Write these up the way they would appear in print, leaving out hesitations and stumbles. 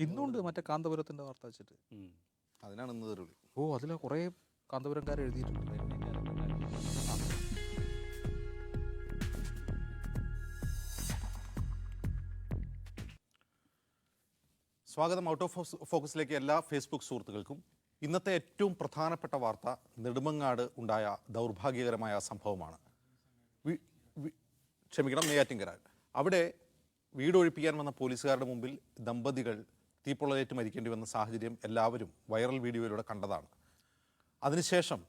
ഇന്നുണ്ട് മറ്റേ കാന്തപുരത്തിൻ്റെ വാർത്ത വെച്ചിട്ട്. അതിനാണ് ഇന്ന് തെരുവിളി. അതിൽ കുറേ കാന്തപുരംകാർ എഴുതിയിട്ടുണ്ട്. സ്വാഗതം ഔട്ട് ഓഫ് ഫോക്കസിലേക്ക് എല്ലാ ഫേസ്ബുക്ക് സുഹൃത്തുക്കൾക്കും. ഇന്നത്തെ ഏറ്റവും പ്രധാനപ്പെട്ട വാർത്ത നെടുമങ്ങാട് ഉണ്ടായ ദൗർഭാഗ്യകരമായ സംഭവമാണ്. നെയ്യാറ്റിൻകര. അവിടെ വീടൊഴിപ്പിക്കാൻ വന്ന പോലീസുകാരുടെ മുമ്പിൽ ദമ്പതികൾ തീപ്പൊള്ളലേറ്റ് മരിക്കേണ്ടി വന്ന സാഹചര്യം എല്ലാവരും വൈറൽ വീഡിയോയിലൂടെ കണ്ടതാണ്. അതിനുശേഷം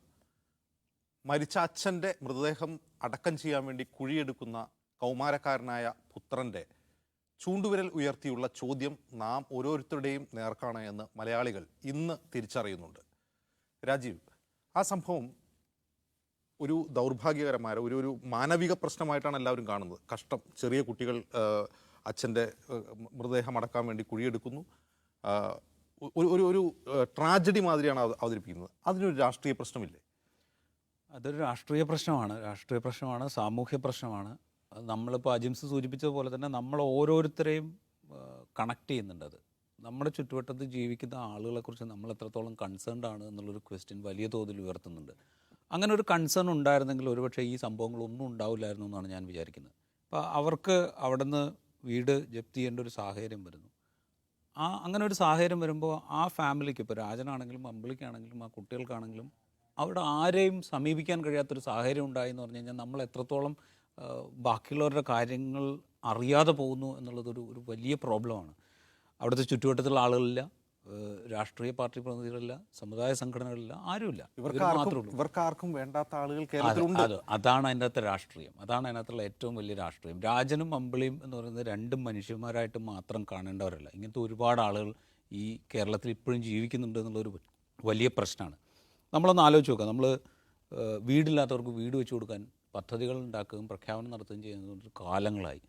മരിച്ച അച്ഛൻ്റെ മൃതദേഹം അടക്കം ചെയ്യാൻ വേണ്ടി കുഴിയെടുക്കുന്ന കൗമാരക്കാരനായ പുത്രൻ്റെ ചൂണ്ടുവിരൽ ഉയർത്തിയുള്ള ചോദ്യം നാം ഓരോരുത്തരുടെയും നേർക്കാണ് എന്ന് മലയാളികൾ ഇന്ന് തിരിച്ചറിയുന്നുണ്ട്. രാജീവ്, ആ സംഭവം ഒരു ദൗർഭാഗ്യകരമായ ഒരു മാനവിക പ്രശ്നമായിട്ടാണ് എല്ലാവരും കാണുന്നത്. കഷ്ടം, ചെറിയ കുട്ടികൾ അച്ഛൻ്റെ മൃതദേഹം അടക്കാൻ വേണ്ടി കുഴിയെടുക്കുന്നു. ഒരു ട്രാജഡി മാതിരിയാണ് അവതരിപ്പിക്കുന്നത്. അതിനൊരു രാഷ്ട്രീയ പ്രശ്നമില്ലേ? അതൊരു രാഷ്ട്രീയ പ്രശ്നമാണ്, സാമൂഹ്യ പ്രശ്നമാണ്. നമ്മളിപ്പോൾ അജിംസ് സൂചിപ്പിച്ചതുപോലെ തന്നെ നമ്മൾ ഓരോരുത്തരെയും കണക്ട് ചെയ്യുന്നുണ്ട്. അത് നമ്മുടെ ചുറ്റുവട്ടത്ത് ജീവിക്കുന്ന ആളുകളെക്കുറിച്ച് നമ്മൾ എത്രത്തോളം കൺസേൺഡ് ആണ് എന്നുള്ളൊരു ക്വസ്റ്റ്യൻ വലിയ തോതിൽ ഉയർത്തുന്നുണ്ട്. അങ്ങനെ ഒരു കൺസേൺ ഉണ്ടായിരുന്നെങ്കിൽ ഒരുപക്ഷെ ഈ സംഭവങ്ങളൊന്നും ഉണ്ടാവില്ലായിരുന്നു എന്നാണ് ഞാൻ വിചാരിക്കുന്നത്. അപ്പോൾ അവർക്ക് അവിടെ നിന്ന് വീട് ജപ്തി ചെയ്യേണ്ട ഒരു സാഹചര്യം വരുന്നു. അങ്ങനെ ഒരു സാഹചര്യം വരുമ്പോൾ ആ ഫാമിലിക്ക്, ഇപ്പോൾ രാജനാണെങ്കിലും അമ്പിളിക്കാണെങ്കിലും ആ കുട്ടികൾക്കാണെങ്കിലും അവിടെ ആരെയും സമീപിക്കാൻ കഴിയാത്തൊരു സാഹചര്യം ഉണ്ടായി എന്ന് പറഞ്ഞു കഴിഞ്ഞാൽ നമ്മൾ എത്രത്തോളം ബാക്കിയുള്ളവരുടെ കാര്യങ്ങൾ അറിയാതെ പോകുന്നു എന്നുള്ളതൊരു വലിയ പ്രോബ്ലമാണ്. അവിടുത്തെ ചുറ്റുവട്ടത്തുള്ള ആളുകളില്ല, രാഷ്ട്രീയ പാർട്ടി പ്രതിനിധികളില്ല, സമുദായ സംഘടനകളില്ല, ആരുമില്ല. ഇവർക്കാർക്കും വേണ്ടാത്ത ആളുകൾ. അതാണ് അതിൻ്റെ അകത്തെ രാഷ്ട്രീയം, അതാണ് അതിനകത്തുള്ള ഏറ്റവും വലിയ രാഷ്ട്രീയം. രാജനും അമ്പിളിയും എന്ന് പറയുന്നത് രണ്ടും മനുഷ്യന്മാരായിട്ട് മാത്രം കാണേണ്ടവരല്ല. ഇങ്ങനത്തെ ഒരുപാട് ആളുകൾ ഈ കേരളത്തിൽ ഇപ്പോഴും ജീവിക്കുന്നുണ്ട് എന്നുള്ളൊരു വലിയ പ്രശ്നമാണ്. നമ്മളൊന്ന് ആലോചിച്ച് നോക്കാം. നമ്മൾ വീടില്ലാത്തവർക്ക് വീട് വെച്ച് കൊടുക്കാൻ പദ്ധതികൾ ഉണ്ടാക്കുകയും പ്രഖ്യാപനം നടത്തുകയും ചെയ്യുന്നത് കാലങ്ങളായി.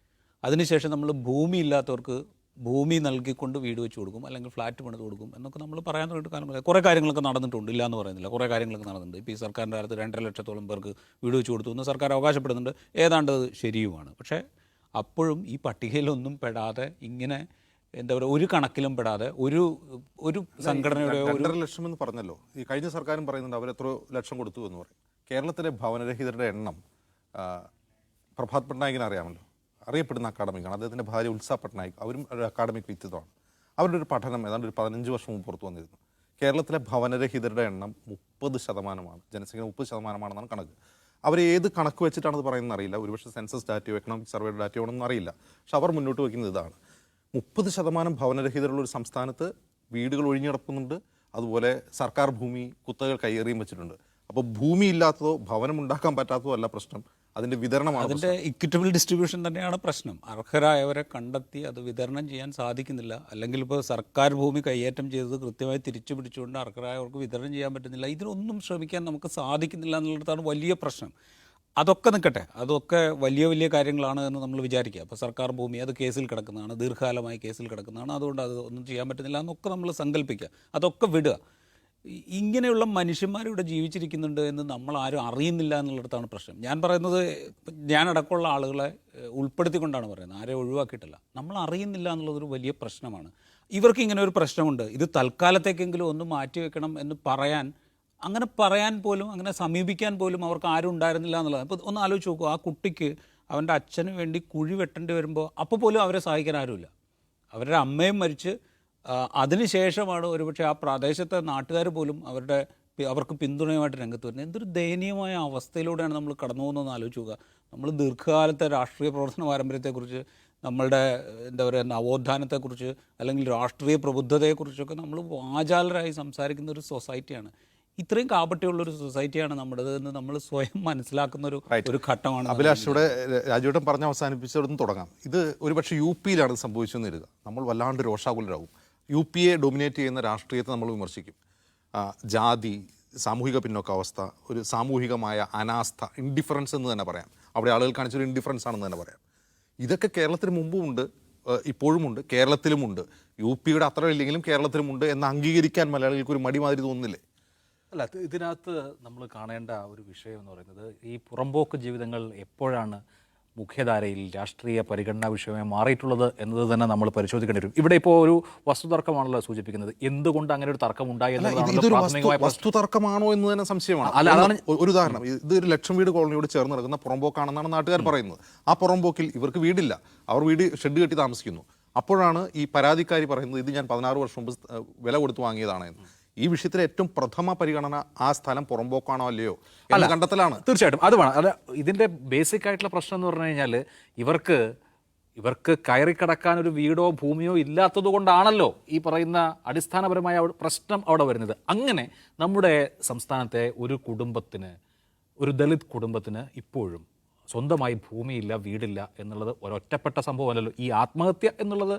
അതിനുശേഷം നമ്മൾ ഭൂമി ഇല്ലാത്തവർക്ക് ഭൂമി നൽകിക്കൊണ്ട് വീട് വെച്ച് കൊടുക്കും, അല്ലെങ്കിൽ ഫ്ലാറ്റ് പണിത് കൊടുക്കും എന്നൊക്കെ നമ്മൾ പറയാൻ തുടങ്ങിയിട്ട് കാലങ്ങളായി. കുറേ കാര്യങ്ങളൊക്കെ നടന്നിട്ടുണ്ട്, ഇല്ല എന്ന് പറയുന്നില്ല. കുറേ കാര്യങ്ങളൊക്കെ നടന്നിട്ടുണ്ട്. ഇപ്പോൾ ഈ സർക്കാരിൻ്റെ കാലത്ത് 2.5 ലക്ഷത്തോളം പേർക്ക് വീട് വെച്ച് കൊടുത്തു എന്ന് സർക്കാർ അവകാശപ്പെടുന്നുണ്ട്. ഏതാണ്ട് ശരിയുമാണ്. പക്ഷേ അപ്പോഴും ഈ പട്ടികയിലൊന്നും പെടാതെ, ഇങ്ങനെ എന്താ പറയുക, ഒരു കണക്കിലും പെടാതെ ഒരു സംഘടനയുടെ 2.5 ലക്ഷം എന്ന് പറഞ്ഞല്ലോ. ഈ കഴിഞ്ഞ സർക്കാരും പറയുന്നുണ്ട് അവർ എത്ര ലക്ഷം കൊടുത്തു എന്ന് പറയും. കേരളത്തിലെ ഭവനരഹിതരുടെ എണ്ണം പ്രഭാത് പട്നായിക്കിനെ അറിയാമല്ലോ, അറിയപ്പെടുന്ന അക്കാഡമിക്കാണ്. അദ്ദേഹത്തിൻ്റെ ഭാര്യ ഉത്സ പട്നായിക്, അവരും ഒരു അക്കാഡമിക് വ്യക്തിത്വമാണ്. അവരുടെ ഒരു പഠനം ഏതാണ്ട് ഒരു 15 വർഷം മുമ്പ് പുറത്തു വന്നിരുന്നു. കേരളത്തിലെ ഭവനരഹിതരുടെ എണ്ണം 30%, ജനസംഖ്യ 30%, കണക്ക്. അവർ ഏത് കണക്ക് വെച്ചിട്ടാണത് പറയുന്നത് അറിയില്ല. ഒരുപക്ഷെ സെൻസസ് ഡാറ്റയോ എക്കണോമിക് സർവേയുടെ ഡാറ്റയോ ആണെന്നും അറിയില്ല. പക്ഷെ അവർ മുന്നോട്ട് വയ്ക്കുന്നത് ഇതാണ്: 30% ഭവനരഹിതരുള്ള ഒരു സംസ്ഥാനത്ത് വീടുകൾ ഒഴിഞ്ഞിടക്കുന്നുണ്ട്. അതുപോലെ സർക്കാർ ഭൂമി കുത്തകൾ കയ്യേറിയും വെച്ചിട്ടുണ്ട്. അപ്പോൾ ഭൂമി ഇല്ലാത്തതോ ഭവനം ഉണ്ടാക്കാൻ പറ്റാത്തതോ അല്ല പ്രശ്നം, അതിൻ്റെ വിതരണമാണ്. അതിൻ്റെ ഇക്വിറ്റബിൾ ഡിസ്ട്രിബ്യൂഷൻ തന്നെയാണ് പ്രശ്നം. അർഹരായവരെ കണ്ടെത്തി അത് വിതരണം ചെയ്യാൻ സാധിക്കുന്നില്ല. അല്ലെങ്കിൽ ഇപ്പോൾ സർക്കാർ ഭൂമി കൈയേറ്റം ചെയ്തത് കൃത്യമായി തിരിച്ചു പിടിച്ചുകൊണ്ട് അർഹരായവർക്ക് വിതരണം ചെയ്യാൻ പറ്റുന്നില്ല. ഇതിനൊന്നും ശ്രമിക്കാൻ നമുക്ക് സാധിക്കുന്നില്ല എന്നുള്ളതാണ് വലിയ പ്രശ്നം. അതൊക്കെ നിൽക്കട്ടെ, അതൊക്കെ വലിയ കാര്യങ്ങളാണ് എന്ന് നമ്മൾ വിചാരിക്കുക. അപ്പോൾ സർക്കാർ ഭൂമി അത് കേസിൽ കിടക്കുന്നതാണ്, ദീർഘകാലമായി കേസിൽ കിടക്കുന്നതാണ്, അതുകൊണ്ട് അത് ഒന്നും ചെയ്യാൻ പറ്റുന്നില്ല എന്നൊക്കെ നമ്മൾ സങ്കല്പിക്കുക. അതൊക്കെ വിടുക. ഇങ്ങനെയുള്ള മനുഷ്യന്മാരിവിടെ ജീവിച്ചിരിക്കുന്നുണ്ട് എന്ന് നമ്മൾ ആരും അറിയുന്നില്ല എന്നുള്ളിടത്താണ് പ്രശ്നം. ഞാൻ പറയുന്നത്, ഞാനടക്കമുള്ള ആളുകളെ ഉൾപ്പെടുത്തിക്കൊണ്ടാണ് പറയുന്നത്, ആരെ ഒഴിവാക്കിയിട്ടല്ല. നമ്മൾ അറിയുന്നില്ല എന്നുള്ളതൊരു വലിയ പ്രശ്നമാണ്. ഇവർക്ക് ഇങ്ങനെ ഒരു പ്രശ്നമുണ്ട്, ഇത് തൽക്കാലത്തേക്കെങ്കിലും ഒന്ന് മാറ്റിവെക്കണം എന്ന് അങ്ങനെ പറയാൻ പോലും, അങ്ങനെ സമീപിക്കാൻ പോലും അവർക്ക് ആരും ഉണ്ടായിരുന്നില്ല എന്നുള്ളത്. അപ്പോൾ ഒന്ന് ആലോചിച്ച് നോക്കൂ, ആ കുട്ടിക്ക് അവൻ്റെ അച്ഛന് വേണ്ടി കുഴി വെട്ടേണ്ടി വരുമ്പോൾ അപ്പോൾ പോലും അവരെ സഹായിക്കാൻ ആരുമില്ല. അവരുടെ അമ്മയും മരിച്ച് അതിനുശേഷമാണ് ഒരുപക്ഷെ ആ പ്രദേശത്തെ നാട്ടുകാർ പോലും അവർക്ക് പിന്തുണയുമായിട്ട് രംഗത്ത് വരുന്നത്. എന്തൊരു ദയനീയമായ അവസ്ഥയിലൂടെയാണ് നമ്മൾ കടന്നു പോകുന്നതെന്ന് ആലോചിച്ച് നോക്കുക. നമ്മൾ ദീർഘകാലത്തെ രാഷ്ട്രീയ പ്രവർത്തന പാരമ്പര്യത്തെക്കുറിച്ച്, നമ്മളുടെ എന്താ പറയുക നവോത്ഥാനത്തെക്കുറിച്ച്, അല്ലെങ്കിൽ രാഷ്ട്രീയ പ്രബുദ്ധതയെക്കുറിച്ചൊക്കെ നമ്മൾ വാചാലരായി സംസാരിക്കുന്ന ഒരു സൊസൈറ്റിയാണ്. ഇത്രയും കാപട്യമുള്ളൊരു സൊസൈറ്റിയാണ് നമ്മുടേത് എന്ന് നമ്മൾ സ്വയം മനസ്സിലാക്കുന്ന ഒരു ഘട്ടമാണ്. അഭിലാഷ്, ഇവിടെ രാജുവേട്ടൻ പറഞ്ഞ് അവസാനിപ്പിച്ചവിടുന്ന് തുടങ്ങാം. ഇത് ഒരുപക്ഷെ യു പിയിലാണ് സംഭവിച്ചെന്ന് വരിക. നമ്മൾ വല്ലാണ്ട് രോഷാകുലരാകും. യു പിയെ ഡൊമിനേറ്റ് ചെയ്യുന്ന രാഷ്ട്രീയത്തെ നമ്മൾ വിമർശിക്കും. ജാതി, സാമൂഹിക പിന്നോക്കാവസ്ഥ, ഒരു സാമൂഹികമായ അനാസ്ഥ, ഇൻഡിഫറൻസ് എന്ന് തന്നെ പറയാം. അവിടെ ആളുകൾ കാണിച്ചൊരു ഇൻഡിഫറൻസ് ആണെന്ന് തന്നെ പറയാം. ഇതൊക്കെ കേരളത്തിന് മുമ്പുമുണ്ട്, ഇപ്പോഴുമുണ്ട്, കേരളത്തിലുമുണ്ട്. യു പിയുടെ അത്ര ഇല്ലെങ്കിലും കേരളത്തിലുമുണ്ട് എന്ന് അംഗീകരിക്കാൻ മലയാളികൾക്ക് ഒരു മടി മാതിരി തോന്നുന്നില്ലേ? അല്ല, ഇതിനകത്ത് നമ്മൾ കാണേണ്ട ഒരു വിഷയം എന്ന് പറയുന്നത്, ഈ പുറമ്പോക്ക് ജീവിതങ്ങൾ എപ്പോഴാണ് മുഖ്യധാരയിൽ രാഷ്ട്രീയ പരിഗണനാ വിഷയമായി മാറിയിട്ടുള്ളത് എന്നത് തന്നെ നമ്മൾ പരിശോധിക്കേണ്ടി വരും. ഇവിടെ ഇപ്പോൾ ഒരു വസ്തുതർക്കമാണല്ലോ സൂചിപ്പിക്കുന്നത്. എന്തുകൊണ്ട് അങ്ങനെ ഒരു തർക്കം ഉണ്ടായി എന്നുള്ളതാണല്ലോ ഇതൊരു പ്രാഥമികമായ പ്രശ്നം. വസ്തു തർക്കമാണോ എന്ന് തന്നെ സംശയമാണ്. അല്ല, അതാണ് ഒരു ഉദാഹരണം. ഇത് ഒരു ലക്ഷം വീട് കോളനിയോട് ചേർന്ന് നടക്കുന്ന പുറമ്പോക്കാണെന്നാണ് നാട്ടുകാർ പറയുന്നത്. ആ പുറമ്പോക്കിൽ ഇവർക്ക് വീടില്ല, അവർ വീട് ഷെഡ് കെട്ടി താമസിക്കുന്നു. അപ്പോഴാണ് ഈ പരാതിക്കാരി പറയുന്നത് ഇത് ഞാൻ 16 വർഷം മുമ്പ് വില കൊടുത്ത് വാങ്ങിയതാണ് എന്ന്. ഈ വിഷയത്തിലെ ഏറ്റവും പ്രഥമ പരിഗണന ആ സ്ഥലം പുറമ്പോക്കാണോ അല്ലയോ എന്ന കണ്ടെത്തലാണ്. തീർച്ചയായിട്ടും അത് വേണം. അല്ല, ഇതിൻ്റെ ബേസിക് ആയിട്ടുള്ള പ്രശ്നം എന്ന് പറഞ്ഞു കഴിഞ്ഞാൽ ഇവർക്ക് കയറിക്കിടക്കാൻ ഒരു വീടോ ഭൂമിയോ ഇല്ലാത്തത് കൊണ്ടാണല്ലോ ഈ പറയുന്ന അടിസ്ഥാനപരമായ പ്രശ്നം അവിടെ വരുന്നത്. അങ്ങനെ നമ്മുടെ സംസ്ഥാനത്തെ ഒരു കുടുംബത്തിന്, ഒരു ദളിത് കുടുംബത്തിന് ഇപ്പോഴും സ്വന്തമായി ഭൂമിയില്ല, വീടില്ല എന്നുള്ളത് ഒരൊറ്റപ്പെട്ട സംഭവമല്ലല്ലോ. ഈ ആത്മഹത്യ എന്നുള്ളത്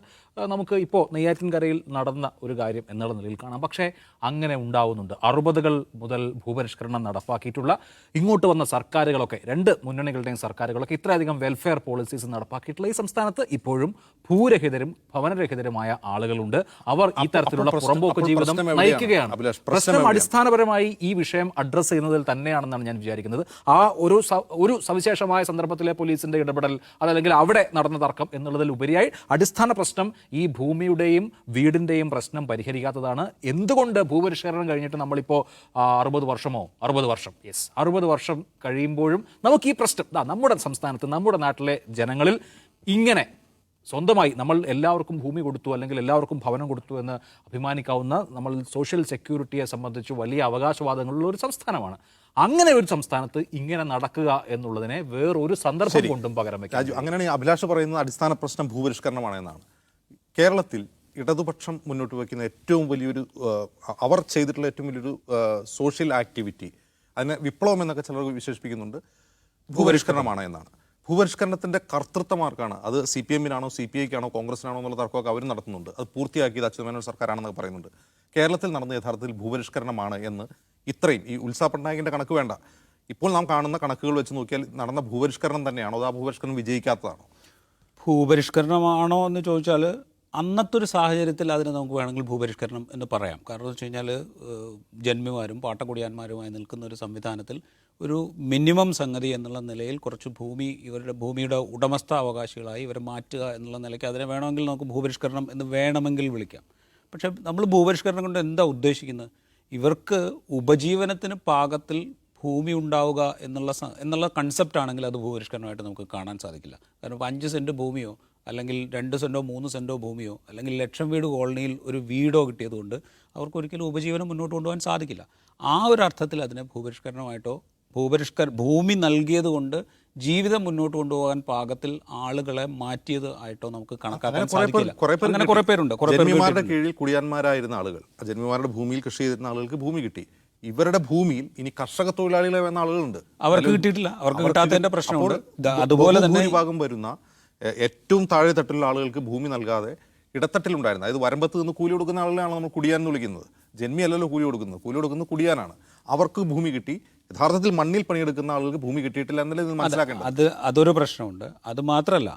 നമുക്ക് ഇപ്പോൾ നെയ്യാറ്റിൻകരയിൽ നടന്ന ഒരു കാര്യം എന്നുള്ള നിലയിൽ കാണാം. പക്ഷേ അങ്ങനെ ഉണ്ടാവുന്നുണ്ട്. 60-കൾ മുതൽ ഭൂപരിഷ്കരണം നടപ്പാക്കിയിട്ടുള്ള ഇങ്ങോട്ട് വന്ന സർക്കാരുകളൊക്കെ, രണ്ട് മുന്നണികളുടെയും സർക്കാരുകളൊക്കെ ഇത്രയധികം വെൽഫെയർ പോളിസീസ് നടപ്പാക്കിയിട്ടുള്ള ഈ സംസ്ഥാനത്ത് ഇപ്പോഴും ഭൂരഹിതരും ഭവനരഹിതരുമായ ആളുകളുണ്ട്. അവർ ഈ തരത്തിലുള്ള പുറമ്പോക്ക് ജീവിതം നയിക്കുകയാണ്. പ്രശ്നം അടിസ്ഥാനപരമായി ഈ വിഷയം അഡ്രസ്സ് ചെയ്യുന്നതിൽ തന്നെയാണെന്നാണ് ഞാൻ വിചാരിക്കുന്നത്. ആ ഒരു സവിശേഷമായ സന്ദർഭത്തിലെ പോലീസിന്റെ ഇടപെടൽ, അതല്ലെങ്കിൽ അവിടെ നടന്ന തർക്കം എന്നുള്ളതിൽ ഉപരിയായി അടിസ്ഥാന പ്രശ്നം ഈ ഭൂമിയുടെയും വീടിന്റെയും പ്രശ്നം പരിഹരിക്കാത്തതാണ്. എന്തുകൊണ്ട് ഭൂപരിഷ്കരണം കഴിഞ്ഞിട്ട് നമ്മളിപ്പോൾ 60 വർഷം കഴിയുമ്പോഴും നമുക്ക് ഈ പ്രശ്നം നമ്മുടെ സംസ്ഥാനത്ത്, നമ്മുടെ നാട്ടിലെ ജനങ്ങളിൽ ഇങ്ങനെ സ്വന്തമായി നമ്മൾ എല്ലാവർക്കും ഭൂമി കൊടുത്തു അല്ലെങ്കിൽ എല്ലാവർക്കും ഭവനം കൊടുത്തു എന്ന് അഭിമാനിക്കാവുന്ന, നമ്മൾ സോഷ്യൽ സെക്യൂരിറ്റിയെ സംബന്ധിച്ച് വലിയ അവകാശവാദങ്ങളുള്ള ഒരു സംസ്ഥാനമാണ്. അങ്ങനെ ഒരു സംസ്ഥാനത്ത് ഇങ്ങനെ നടക്കുക എന്നുള്ളതിനെ വേറൊരു സന്ദർഭം കൊണ്ടും പകരം വയ്ക്കും. അങ്ങനെയാണ് അഭിലാഷ് പറയുന്നത് അടിസ്ഥാന പ്രശ്നം ഭൂപരിഷ്കരണമാണ് എന്നാണ്. കേരളത്തിൽ ഇടതുപക്ഷം മുന്നോട്ട് വയ്ക്കുന്ന ഏറ്റവും വലിയൊരു, അവർ ചെയ്തിട്ടുള്ള ഏറ്റവും വലിയൊരു സോഷ്യൽ ആക്ടിവിറ്റി, അതിനെ വിപ്ലവം എന്നൊക്കെ ചിലർ വിശേഷിപ്പിക്കുന്നുണ്ട്, ഭൂപരിഷ്കരണമാണ് എന്നാണ്. ഭൂപരിഷ്കരണത്തിൻ്റെ കർത്തൃത്വമാർക്കാണ് അത്? CPM-നാണോ CPI-ക്കാണോ കോൺഗ്രസിനാണോ എന്നുള്ള തർക്കമൊക്കെ അവർ നടത്തുന്നുണ്ട്. അത് പൂർത്തിയാക്കിയത് അച്യുതമേനോൻ സർക്കാരാണെന്നൊക്കെ പറയുന്നുണ്ട്. കേരളത്തിൽ നടന്ന യഥാർത്ഥത്തിൽ ഭൂപരിഷ്കരണമാണ് എന്ന് ഇത്രയും ഈ ഉത്സാഹ പട്നായിക്കിൻ്റെ കണക്ക് വേണ്ട, ഇപ്പോൾ നാം കാണുന്ന കണക്കുകൾ വെച്ച് നോക്കിയാൽ നടന്ന ഭൂപരിഷ്കരണം തന്നെയാണോ, അത് ആ ഭൂപരിഷ്കരണം വിജയിക്കാത്തതാണോ? ഭൂപരിഷ്കരണമാണോ എന്ന് ചോദിച്ചാൽ അന്നത്തെ ഒരു സാഹചര്യത്തിൽ അതിനെ നമുക്ക് വേണമെങ്കിൽ ഭൂപരിഷ്കരണം എന്ന് പറയാം. കാരണം എന്ന് വെച്ച് കഴിഞ്ഞാൽ ജന്മിമാരും പാട്ടക്കുടിയാന്മാരുമായി നിൽക്കുന്ന ഒരു സംവിധാനത്തിൽ ഒരു മിനിമം സംഗതി എന്നുള്ള നിലയിൽ കുറച്ച് ഭൂമി ഇവരുടെ ഭൂമിയുടെ ഉടമസ്ഥാവകാശികളായി ഇവരെ മാറ്റുക എന്നുള്ള നിലയ്ക്ക് അതിനെ വേണമെങ്കിൽ നമുക്ക് ഭൂപരിഷ്കരണം എന്ന് വേണമെങ്കിൽ വിളിക്കാം. പക്ഷേ നമ്മൾ ഭൂപരിഷ്കരണം കൊണ്ട് എന്താ ഉദ്ദേശിക്കുന്നത്? ഇവർക്ക് ഉപജീവനത്തിന് പാകത്തിൽ ഭൂമി ഉണ്ടാവുക എന്നുള്ള കൺസെപ്റ്റ് ആണെങ്കിൽ അത് ഭൂപരിഷ്കരണമായിട്ട് നമുക്ക് കാണാൻ സാധിക്കില്ല. കാരണം ഇപ്പോൾ 5 സെൻറ്റ് ഭൂമിയോ അല്ലെങ്കിൽ 2 സെൻറ്റോ 3 സെൻറ്റോ ഭൂമിയോ അല്ലെങ്കിൽ ലക്ഷം വീട് കോളനിയിൽ ഒരു വീടോ കിട്ടിയതുകൊണ്ട് അവർക്കൊരിക്കലും ഉപജീവനം മുന്നോട്ട് കൊണ്ടുപോകാൻ സാധിക്കില്ല. ആ ഒരു അർത്ഥത്തിൽ അതിനെ ഭൂപരിഷ്കരണമായിട്ടോ ഭൂമി നൽകിയത് കൊണ്ട് ജീവിതം മുന്നോട്ട് കൊണ്ടുപോകാൻ പാകത്തിൽ ആളുകളെ മാറ്റിയത് ആയിട്ടോ നമുക്ക് കണക്കാക്കാൻ സാധിക്കില്ല. അങ്ങനെ കുറേ പേരുണ്ട്. ജന്മിമാരുടെ കീഴിൽ കുടിയാന്മാരായിരുന്ന ആളുകൾ, ജന്മിമാരുടെ ഭൂമിയിൽ കൃഷി ചെയ്തിരുന്ന ആളുകൾക്ക് ഭൂമി കിട്ടി. ഇവരുടെ ഭൂമിയിൽ ഇനി കർഷക തൊഴിലാളികളെ വരുന്ന ആളുകളുണ്ട്, അവർക്ക് കിട്ടിയിട്ടില്ല. അവർക്ക് കിട്ടാത്തതിന്റെ പ്രശ്നമുണ്ട്. അതുപോലെ തന്നെ ഭൂരിഭാഗം വരുന്ന ഏറ്റവും താഴെ തട്ടിലുള്ള ആളുകൾക്ക് ഭൂമി നൽകാതെ ഇടത്തട്ടിലുണ്ടായിരുന്നു, അതായത് വരമ്പത്ത് നിന്ന് കൂലി കൊടുക്കുന്ന ആളുകളെയാണ് നമ്മൾ കുടിയാൻ എന്ന് വിളിക്കുന്നത്. ജന്മിയല്ലല്ലോ കൂലി കൊടുക്കുന്നത് കുടിയാനാണ്. അവർക്ക് ഭൂമി കിട്ടി. യഥാർത്ഥത്തിൽ മണ്ണിൽ പണിയെടുക്കുന്ന ആളുകൾക്ക് ഭൂമി കിട്ടിയിട്ടില്ല എന്നല്ലേ ഇത് മനസ്സിലാക്കേണ്ടത്. അതൊരു പ്രശ്നമുണ്ട്. അത് മാത്രമല്ല,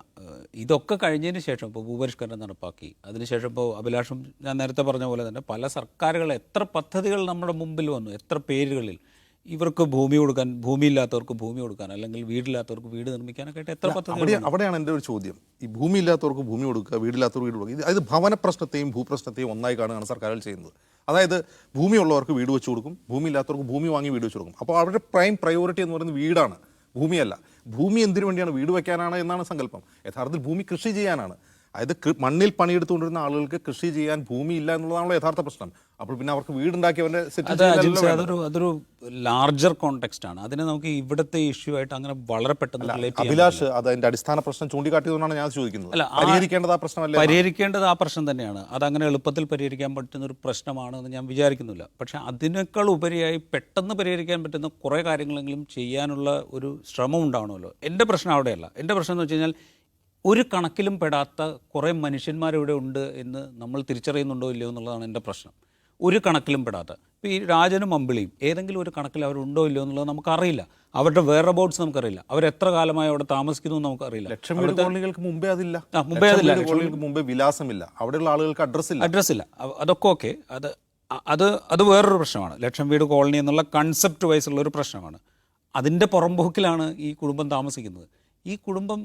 ഇതൊക്കെ കഴിഞ്ഞതിന് ശേഷം ഇപ്പോൾ ഭൂപരിഷ്കരണം നടപ്പാക്കി, അതിനുശേഷം ഇപ്പോൾ അഭിലാഷം ഞാൻ നേരത്തെ പറഞ്ഞ പോലെ തന്നെ പല സർക്കാരുകൾ, എത്ര പദ്ധതികൾ നമ്മുടെ മുമ്പിൽ വന്നു, എത്ര പേരുകളിൽ ഇവർക്ക് ഭൂമി കൊടുക്കാൻ, ഭൂമിയില്ലാത്തവർക്ക് ഭൂമി കൊടുക്കാൻ, അല്ലെങ്കിൽ വീടില്ലാത്തവർക്ക് വീട് നിർമ്മിക്കാനൊക്കെ ആയിട്ട് എത്ര പദ്ധതി. അവിടെയാണ് എൻ്റെ ഒരു ചോദ്യം. ഈ ഭൂമിയില്ലാത്തവർക്ക് ഭൂമി കൊടുക്കുക, വീടില്ലാത്തവർക്ക് വീട് കൊടുക്കുക, അതായത് ഭവന പ്രശ്നത്തെയും ഭൂപ്രശ്നത്തെയും ഒന്നായി കാണുകയാണ് സർക്കാരുകൾ ചെയ്യുന്നത്. അതായത് ഭൂമിയുള്ളവർക്ക് വീട് വെച്ച് കൊടുക്കും, ഭൂമിയില്ലാത്തവർക്ക് ഭൂമി വാങ്ങി വീട് വെച്ച് കൊടുക്കും. അപ്പോൾ അവരുടെ പ്രൈം പ്രയോറിറ്റി എന്ന് പറയുന്നത് വീടാണ്, ഭൂമിയല്ല. ഭൂമി എന്തിനു വേണ്ടിയാണ്? വീട് വയ്ക്കാനാണ് എന്നാണ് സങ്കല്പം. യഥാർത്ഥത്തിൽ ഭൂമി കൃഷി ചെയ്യാനാണ്. അതായത് മണ്ണിൽ പണിയെടുത്തുകൊണ്ടിരുന്ന ആളുകൾക്ക് കൃഷി ചെയ്യാൻ ഭൂമിയില്ല എന്നുള്ളതാണല്ലോ യഥാർത്ഥ പ്രശ്നം. അപ്പോൾ പിന്നെ അവർക്ക് വീടുണ്ടാക്കി അവരുടെ അതൊരു ലാർജർ കോണ്ടെക്സ്റ്റ് ആണ്. അതിനെ നമുക്ക് ഇവിടുത്തെ ഇഷ്യൂ ആയിട്ട് അങ്ങനെ വളരെ പെട്ടെന്ന് അഭിലാഷ് അത് അതിന്റെ അടിസ്ഥാന പ്രശ്നം ചൂണ്ടിക്കാട്ടിയതുകൊണ്ടാണ് ഞാൻ ചോദിക്കുന്നത്. പരിഹരിക്കേണ്ടത് ആ പ്രശ്നമല്ല? പരിഹരിക്കേണ്ടത് ആ പ്രശ്നം തന്നെയാണ്. അതങ്ങനെ എളുപ്പത്തിൽ പരിഹരിക്കാൻ പറ്റുന്ന ഒരു പ്രശ്നമാണ് എന്ന് ഞാൻ വിചാരിക്കുന്നില്ല. പക്ഷെ അതിനേക്കാൾ ഉപരിയായി പെട്ടെന്ന് പരിഹരിക്കാൻ പറ്റുന്ന കുറേ കാര്യങ്ങളെങ്കിലും ചെയ്യാനുള്ള ഒരു ശ്രമം ഉണ്ടാവണമല്ലോ. എൻ്റെ പ്രശ്നം അവിടെയല്ല. എൻ്റെ പ്രശ്നം എന്ന് വെച്ച് കഴിഞ്ഞാൽ ഒരു കണക്കിലും പെടാത്ത കുറേ മനുഷ്യന്മാരിവിടെ ഉണ്ട് എന്ന് നമ്മൾ തിരിച്ചറിയുന്നുണ്ടോ ഇല്ലയോ എന്നുള്ളതാണ് എൻ്റെ പ്രശ്നം. ഒരു കണക്കിലും പെടാത്ത, ഇപ്പോൾ ഈ രാജനും അമ്പിളിയും ഏതെങ്കിലും ഒരു കണക്കിൽ അവരുണ്ടോ ഇല്ലയോ എന്നുള്ളത് നമുക്കറിയില്ല. അവരുടെ വേറെ അബൌട്ട്സ് നമുക്കറിയില്ല. അവർ എത്ര കാലമായി അവിടെ താമസിക്കുന്നു എന്ന് നമുക്കറിയില്ല. ലക്ഷം വീട് കോളനികൾക്ക് മുമ്പേ അതില്ല. മുമ്പേ വിലാസമില്ല, അവിടെയുള്ള ആളുകൾക്ക് അഡ്രസ്സില്ല. അതൊക്കെ ഓക്കെ. അത് വേറൊരു പ്രശ്നമാണ്. ലക്ഷം വീട് കോളനി എന്നുള്ള കൺസെപ്റ്റ് വൈസ് ഉള്ള ഒരു പ്രശ്നമാണ്. അതിൻ്റെ പുറംപോക്കിലാണ് ഈ കുടുംബം താമസിക്കുന്നത്. ഈ കുടുംബം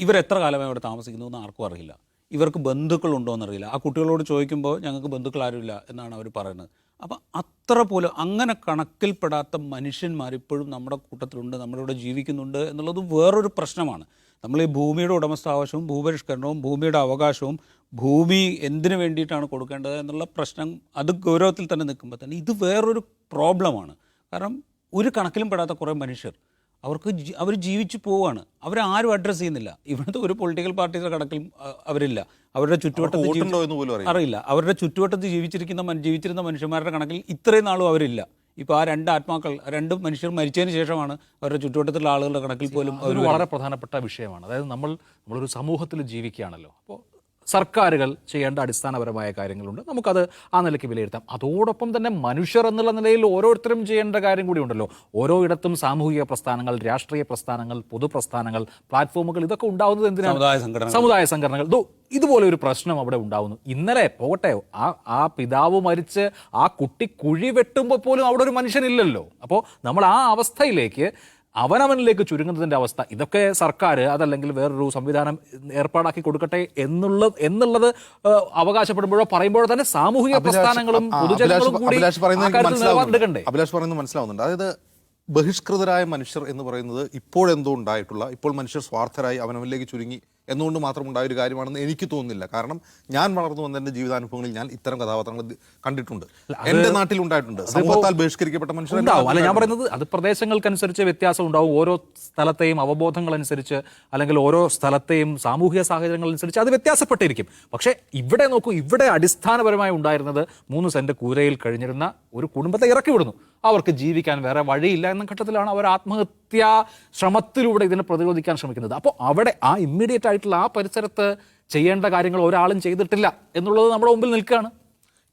ഇവരെത്ര കാലമായി അവിടെ താമസിക്കുന്നു എന്ന് ആർക്കും അറിയില്ല. ഇവർക്ക് ബന്ധുക്കളുണ്ടോ എന്നറിയില്ല. ആ കുട്ടികളോട് ചോദിക്കുമ്പോൾ ഞങ്ങൾക്ക് ബന്ധുക്കൾ ആരുമില്ല എന്നാണ് അവർ പറയുന്നത്. അപ്പം അത്ര പോലും അങ്ങനെ കണക്കിൽപ്പെടാത്ത മനുഷ്യന്മാർ ഇപ്പോഴും നമ്മുടെ കൂട്ടത്തിലുണ്ട്, നമ്മുടെ ഇവിടെ ജീവിക്കുന്നുണ്ട് എന്നുള്ളത് വേറൊരു പ്രശ്നമാണ്. നമ്മൾ ഈ ഭൂമിയുടെ ഉടമസ്ഥാവകാശവും ഭൂപരിഷ്കരണവും ഭൂമിയുടെ അവകാശവും ഭൂമി എന്തിനു വേണ്ടിയിട്ടാണ് കൊടുക്കേണ്ടത് എന്നുള്ള പ്രശ്നം അത് ഗൗരവത്തിൽ തന്നെ നിൽക്കുമ്പോൾ തന്നെ ഇത് വേറൊരു പ്രോബ്ലമാണ്. കാരണം ഒരു കണക്കിലും പെടാത്ത കുറേ മനുഷ്യർ അവർ ജീവിച്ചു പോവുകയാണ്. അവരാരും അഡ്രസ്സ് ചെയ്യുന്നില്ല. ഇവിടുത്തെ ഒരു പൊളിറ്റിക്കൽ പാർട്ടിയുടെ കണക്കിലും അവരില്ല. അവരുടെ ചുറ്റുവട്ടത്ത് അറിയില്ല. അവരുടെ ചുറ്റുവട്ടത്ത് ജീവിച്ചിരുന്ന മനുഷ്യന്മാരുടെ കണക്കിൽ ഇത്രയും നാളും അവരില്ല. ഇപ്പോൾ ആ രണ്ട് ആത്മാക്കൾ, രണ്ട് മനുഷ്യർ മരിച്ചതിന് ശേഷമാണ് അവരുടെ ചുറ്റുവട്ടത്തിലുള്ള ആളുകളുടെ കണക്കിൽ പോലും ഒരു വളരെ പ്രധാനപ്പെട്ട വിഷയമാണ്. അതായത് നമ്മളൊരു സമൂഹത്തിൽ ജീവിക്കുകയാണല്ലോ. അപ്പോൾ സർക്കാരുകൾ ചെയ്യേണ്ട അടിസ്ഥാനപരമായ കാര്യങ്ങളുണ്ട്, നമുക്കത് ആ നിലയ്ക്ക് വിലയിരുത്താം. അതോടൊപ്പം തന്നെ മനുഷ്യർ എന്നുള്ള നിലയിൽ ഓരോരുത്തരും ചെയ്യേണ്ട കാര്യം കൂടി ഉണ്ടല്ലോ. ഓരോ ഇടത്തും സാമൂഹിക പ്രസ്ഥാനങ്ങൾ, രാഷ്ട്രീയ പ്രസ്ഥാനങ്ങൾ, പൊതുപ്രസ്ഥാനങ്ങൾ, പ്ലാറ്റ്ഫോമുകൾ, ഇതൊക്കെ ഉണ്ടാവുന്നത് എന്തിനാണ്? സമുദായ സംഘടനകൾ. ഇതുപോലെ ഒരു പ്രശ്നം അവിടെ ഉണ്ടാവുന്നു. ഇന്നലെ പോകട്ടെ, ആ പിതാവ് മരിച്ച് ആ കുട്ടി കുഴി വെട്ടുമ്പോൾ പോലും അവിടെ ഒരു മനുഷ്യനില്ലല്ലോ. അപ്പോൾ നമ്മൾ ആ അവസ്ഥയിലേക്ക് അവനവനിലേക്ക് ചുരുങ്ങുന്നതിൻ്റെ അവസ്ഥ, ഇതൊക്കെ സർക്കാർ അതല്ലെങ്കിൽ വേറൊരു സംവിധാനം ഏർപ്പാടാക്കി കൊടുക്കട്ടെ എന്നുള്ളത് അവകാശപ്പെടുമ്പോഴോ പറയുമ്പോഴോ തന്നെ സാമൂഹിക പ്രസ്ഥാനങ്ങളും പൊതുജനങ്ങളും കൂടി നിലപാടെടുക്കണ്ടേ? അഭിലാഷ് പറയുന്നത് മനസ്സിലാവുന്നുണ്ട്. അതായത് ബഹിഷ്കൃതരായ മനുഷ്യർ എന്ന് പറയുന്നത് ഇപ്പോഴെന്തോ ഉണ്ടായിട്ടുള്ള, ഇപ്പോൾ മനുഷ്യർ സ്വാർത്ഥരായി അവനവനിലേക്ക് ചുരുങ്ങി എന്നുകൊണ്ട് മാത്രം ഉണ്ടായ ഒരു കാര്യമാണെന്ന് എനിക്ക് തോന്നുന്നില്ല. കാരണം ഞാൻ വളർന്നു വന്ന എൻ്റെ ജീവിതാനുഭവങ്ങളിൽ ഞാൻ ഇത്തരം കഥാപാത്രങ്ങൾ കണ്ടിട്ടുണ്ട്. എൻ്റെ നാട്ടിൽ ഉണ്ടായിട്ടുണ്ട്. സമൂഹത്താൽ ബഹിഷ്കരിക്കപ്പെട്ട മനുഷ്യർ ഉണ്ടാവും. അല്ല, ഞാൻ പറയുന്നത് അത് പ്രദേശങ്ങൾക്കനുസരിച്ച് വ്യത്യാസം ഉണ്ടാവും. ഓരോ സ്ഥലത്തെയും അവബോധങ്ങളനുസരിച്ച് അല്ലെങ്കിൽ ഓരോ സ്ഥലത്തെയും സാമൂഹിക സാഹചര്യങ്ങളനുസരിച്ച് അത് വ്യത്യാസപ്പെട്ടിരിക്കും. പക്ഷേ ഇവിടെ നോക്കൂ, ഇവിടെ അടിസ്ഥാനപരമായി ഉണ്ടായിരുന്നത് 3 സെന്റ് കൂരയിൽ കഴിഞ്ഞിരുന്ന ഒരു കുടുംബത്തെ ഇറക്കി വിടുന്നു. അവർക്ക് ജീവിക്കാൻ വേറെ വഴിയില്ല എന്ന ഘട്ടത്തിലാണ് അവർ ആത്മഹത്യാ ശ്രമത്തിലൂടെ ഇതിനെ പ്രതിരോധിക്കാൻ ശ്രമിക്കുന്നത്. അപ്പോൾ അവിടെ ആ ഇമ്മീഡിയറ്റ് ആയിട്ടുള്ള ആ പരിസരത്ത് ചെയ്യേണ്ട കാര്യങ്ങൾ ഒരാളും ചെയ്തിട്ടില്ല എന്നുള്ളത് നമ്മുടെ മുമ്പിൽ നിൽക്കുകയാണ്.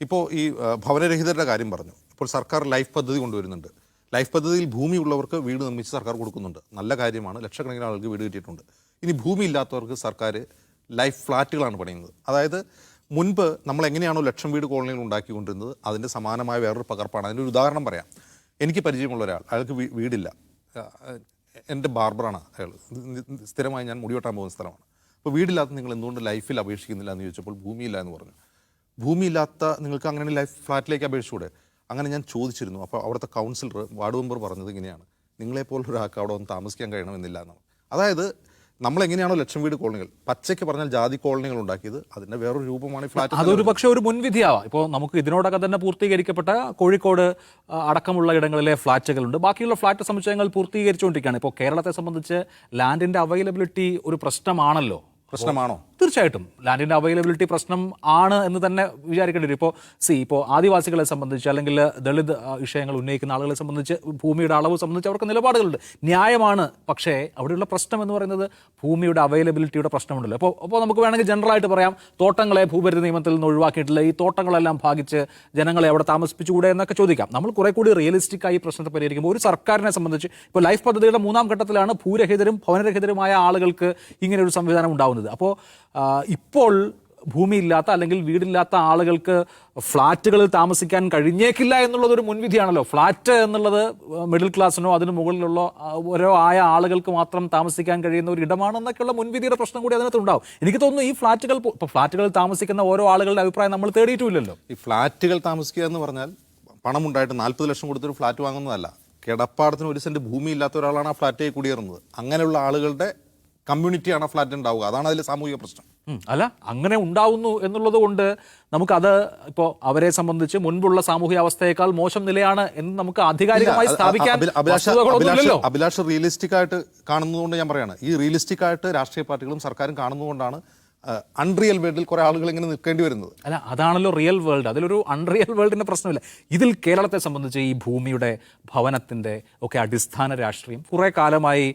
ഇപ്പോൾ ഈ ഭവനരഹിതരുടെ കാര്യം പറഞ്ഞു. ഇപ്പോൾ സർക്കാർ ലൈഫ് പദ്ധതി കൊണ്ടുവരുന്നുണ്ട്. ലൈഫ് പദ്ധതിയിൽ ഭൂമിയുള്ളവർക്ക് വീട് നിർമ്മിച്ച് സർക്കാർ കൊടുക്കുന്നുണ്ട്. നല്ല കാര്യമാണ്. ലക്ഷക്കണക്കിന് ആൾക്ക് വീട് കിട്ടിയിട്ടുണ്ട്. ഇനി ഭൂമി ഇല്ലാത്തവർക്ക് സർക്കാർ ലൈഫ് ഫ്ലാറ്റുകളാണ് പണിയുന്നത്. അതായത് മുൻപ് നമ്മൾ എങ്ങനെയാണോ ലക്ഷം വീട് കോളനികൾ ഉണ്ടാക്കിക്കൊണ്ടിരുന്നത് അതിൻ്റെ സമാനമായ വേറൊരു പകർപ്പാണ്. അതിൻ്റെ ഒരു ഉദാഹരണം പറയാം. എനിക്ക് പരിചയമുള്ള ഒരാൾ, അയാൾക്ക് വീടില്ല. എൻ്റെ ബാർബറാണ് അയാൾ. സ്ഥിരമായി ഞാൻ മുടി വെട്ടാൻ പോകുന്ന സ്ഥലമാണ്. അപ്പോൾ വീടില്ലാത്ത നിങ്ങൾ എന്തുകൊണ്ട് ലൈഫിൽ അപേക്ഷിക്കുന്നില്ല എന്ന് ചോദിച്ചപ്പോൾ ഭൂമിയില്ല എന്ന് പറഞ്ഞു. ഭൂമിയില്ലാത്ത നിങ്ങൾക്ക് അങ്ങനെ ലൈഫ് ഫ്ലാറ്റിലേക്ക് അപേക്ഷിച്ചൂടെ? അങ്ങനെ ഞാൻ ചോദിച്ചിരുന്നു. അപ്പോൾ അവിടുത്തെ കൗൺസിലർ, വാർഡ് മെമ്പർ പറഞ്ഞത് ഇങ്ങനെയാണ്: നിങ്ങളെപ്പോലൊരാൾക്ക് അവിടെ ഒന്ന് താമസിക്കാൻ കഴിയണമെന്നില്ല എന്നാണ്. അതായത് നമ്മളെങ്ങനെയാണോ ലക്ഷം വീട് കോളനികൾ, പച്ചയ്ക്ക് പറഞ്ഞാൽ ജാതി കോളനികൾ ഉണ്ടാക്കിയത്, അതിൻ്റെ വേറൊരു രൂപമാണ് ഈ ഫ്ലാറ്റ്. അതൊരു പക്ഷേ ഒരു മുൻവിധിയാവാം. ഇപ്പോൾ നമുക്ക് ഇതിനോടൊക്കെ തന്നെ പൂർത്തീകരിക്കപ്പെട്ട കോഴിക്കോട് അടക്കമുള്ള ഇടങ്ങളിലെ ഫ്ലാറ്റുകളുണ്ട്. ബാക്കിയുള്ള ഫ്ലാറ്റ് സമുച്ചയങ്ങൾ പൂർത്തീകരിച്ചുകൊണ്ടിരിക്കുകയാണ്. ഇപ്പോൾ കേരളത്തെ സംബന്ധിച്ച് ലാൻഡിൻ്റെ അവൈലബിലിറ്റി ഒരു പ്രശ്നമാണല്ലോ. പ്രശ്നമാണോ? തീർച്ചയായിട്ടും ലാൻഡിൻ്റെ അവൈലബിലിറ്റി പ്രശ്നം ആണ് എന്ന് തന്നെ വിചാരിക്കേണ്ടി വരും. ഇപ്പോൾ ആദിവാസികളെ സംബന്ധിച്ച് അല്ലെങ്കിൽ ദളിത് വിഷയങ്ങൾ ഉന്നയിക്കുന്ന ആളുകളെ സംബന്ധിച്ച് ഭൂമിയുടെ അളവ് സംബന്ധിച്ച് അവർക്ക് നിലപാടുകളുണ്ട്, ന്യായമാണ്. പക്ഷേ അവിടെയുള്ള പ്രശ്നം എന്ന് പറയുന്നത് ഭൂമിയുടെ അവൈലബിലിറ്റിയുടെ പ്രശ്നമുണ്ടല്ലോ. അപ്പോൾ നമുക്ക് വേണമെങ്കിൽ ജനറലായിട്ട് പറയാം, തോട്ടങ്ങളെ ഭൂപരിധി നിയമത്തിൽ നിന്ന് ഒഴിവാക്കിയിട്ടില്ല, ഈ തോട്ടങ്ങളെല്ലാം ഭാഗിച്ച് ജനങ്ങളെ അവിടെ താമസിപ്പിച്ചുകൂടെ എന്നൊക്കെ ചോദിക്കാം. നമ്മൾ കുറെ കൂടി റിയലിസ്റ്റിക് ആയി പ്രശ്നത്തെ പരിഹരിക്കുമ്പോൾ ഒരു സർക്കാരിനെ സംബന്ധിച്ച് ഇപ്പോൾ ലൈഫ് പദ്ധതിയുടെ 3ാം ഘട്ടത്തിലാണ് ഭൂരഹിതരും ഭവനരഹിതരുമായ ആളുകൾക്ക് ഇങ്ങനെ ഒരു സംവിധാനം ഉണ്ടാവുന്നത്. അപ്പോൾ ഇപ്പോൾ ഭൂമിയില്ലാത്ത അല്ലെങ്കിൽ വീടില്ലാത്ത ആളുകൾക്ക് ഫ്ളാറ്റുകളിൽ താമസിക്കാൻ കഴിഞ്ഞേക്കില്ല എന്നുള്ളത് ഒരു മുൻവിധിയാണല്ലോ. ഫ്ളാറ്റ് എന്നുള്ളത് മിഡിൽ ക്ലാസ്സിനോ അതിന് മുകളിലുള്ള ഓരോ ആയ ആളുകൾക്ക് മാത്രം താമസിക്കാൻ കഴിയുന്ന ഒരു ഇടമാണെന്നൊക്കെയുള്ള മുൻവിധിയുടെ പ്രശ്നം കൂടി അതിനകത്തുണ്ടാവും. എനിക്ക് തോന്നുന്നു ഈ ഫ്ളാറ്റുകളിൽ താമസിക്കുന്ന ഓരോ ആളുകളുടെ അഭിപ്രായം നമ്മൾ തേടിയിട്ടുമില്ലല്ലോ. ഈ ഫ്ളാറ്റുകൾ താമസിക്കുക എന്ന് പറഞ്ഞാൽ പണമുണ്ടായിട്ട് 40 ലക്ഷം കൊടുത്തൊരു ഫ്ളാറ്റ് വാങ്ങുന്നതല്ല. കിടപ്പാടത്തിന് 1 സെന്റ് ഭൂമി ഇല്ലാത്ത ഒരാളാണ് ആ ഫ്ളാറ്റിൽ കുടിയേറുന്നത്. അങ്ങനെയുള്ള ആളുകളുടെ കമ്മ്യൂണിറ്റിയാണ് ഫ്ലാറ്റ് ഉണ്ടാവുക. അതാണ് അതിലെ സാമൂഹിക പ്രശ്നം. അല്ല, അങ്ങനെ ഉണ്ടാവുന്നു എന്നുള്ളത് കൊണ്ട് നമുക്കത് ഇപ്പോൾ അവരെ സംബന്ധിച്ച് മുൻപുള്ള സാമൂഹിക അവസ്ഥയേക്കാൾ മോശം നിലയാണ് എന്ന് നമുക്ക് ആധികാരികമായി സ്ഥാപിക്കാൻ അഭിലാഷ് റിയലിസ്റ്റിക് ആയിട്ട് കാണുന്നതുകൊണ്ട് ഞാൻ പറയാണ്, ഈ റിയലിസ്റ്റിക് ആയിട്ട് രാഷ്ട്രീയ പാർട്ടികളും സർക്കാരും കാണുന്നതുകൊണ്ടാണ് അൺറിയൽ വേൾഡിൽ കുറെ ആളുകൾ ഇങ്ങനെ നിൽക്കേണ്ടി വരുന്നത്. അല്ല, അതാണല്ലോ റിയൽ വേൾഡ്. അതിലൊരു അൺറിയൽ വേൾഡിന്റെ പ്രശ്നമില്ല. ഇതിൽ കേരളത്തെ സംബന്ധിച്ച് ഈ ഭൂമിയുടെ ഭവനത്തിന്റെ ഒക്കെ അടിസ്ഥാന രാഷ്ട്രീയം കുറെ കാലമായി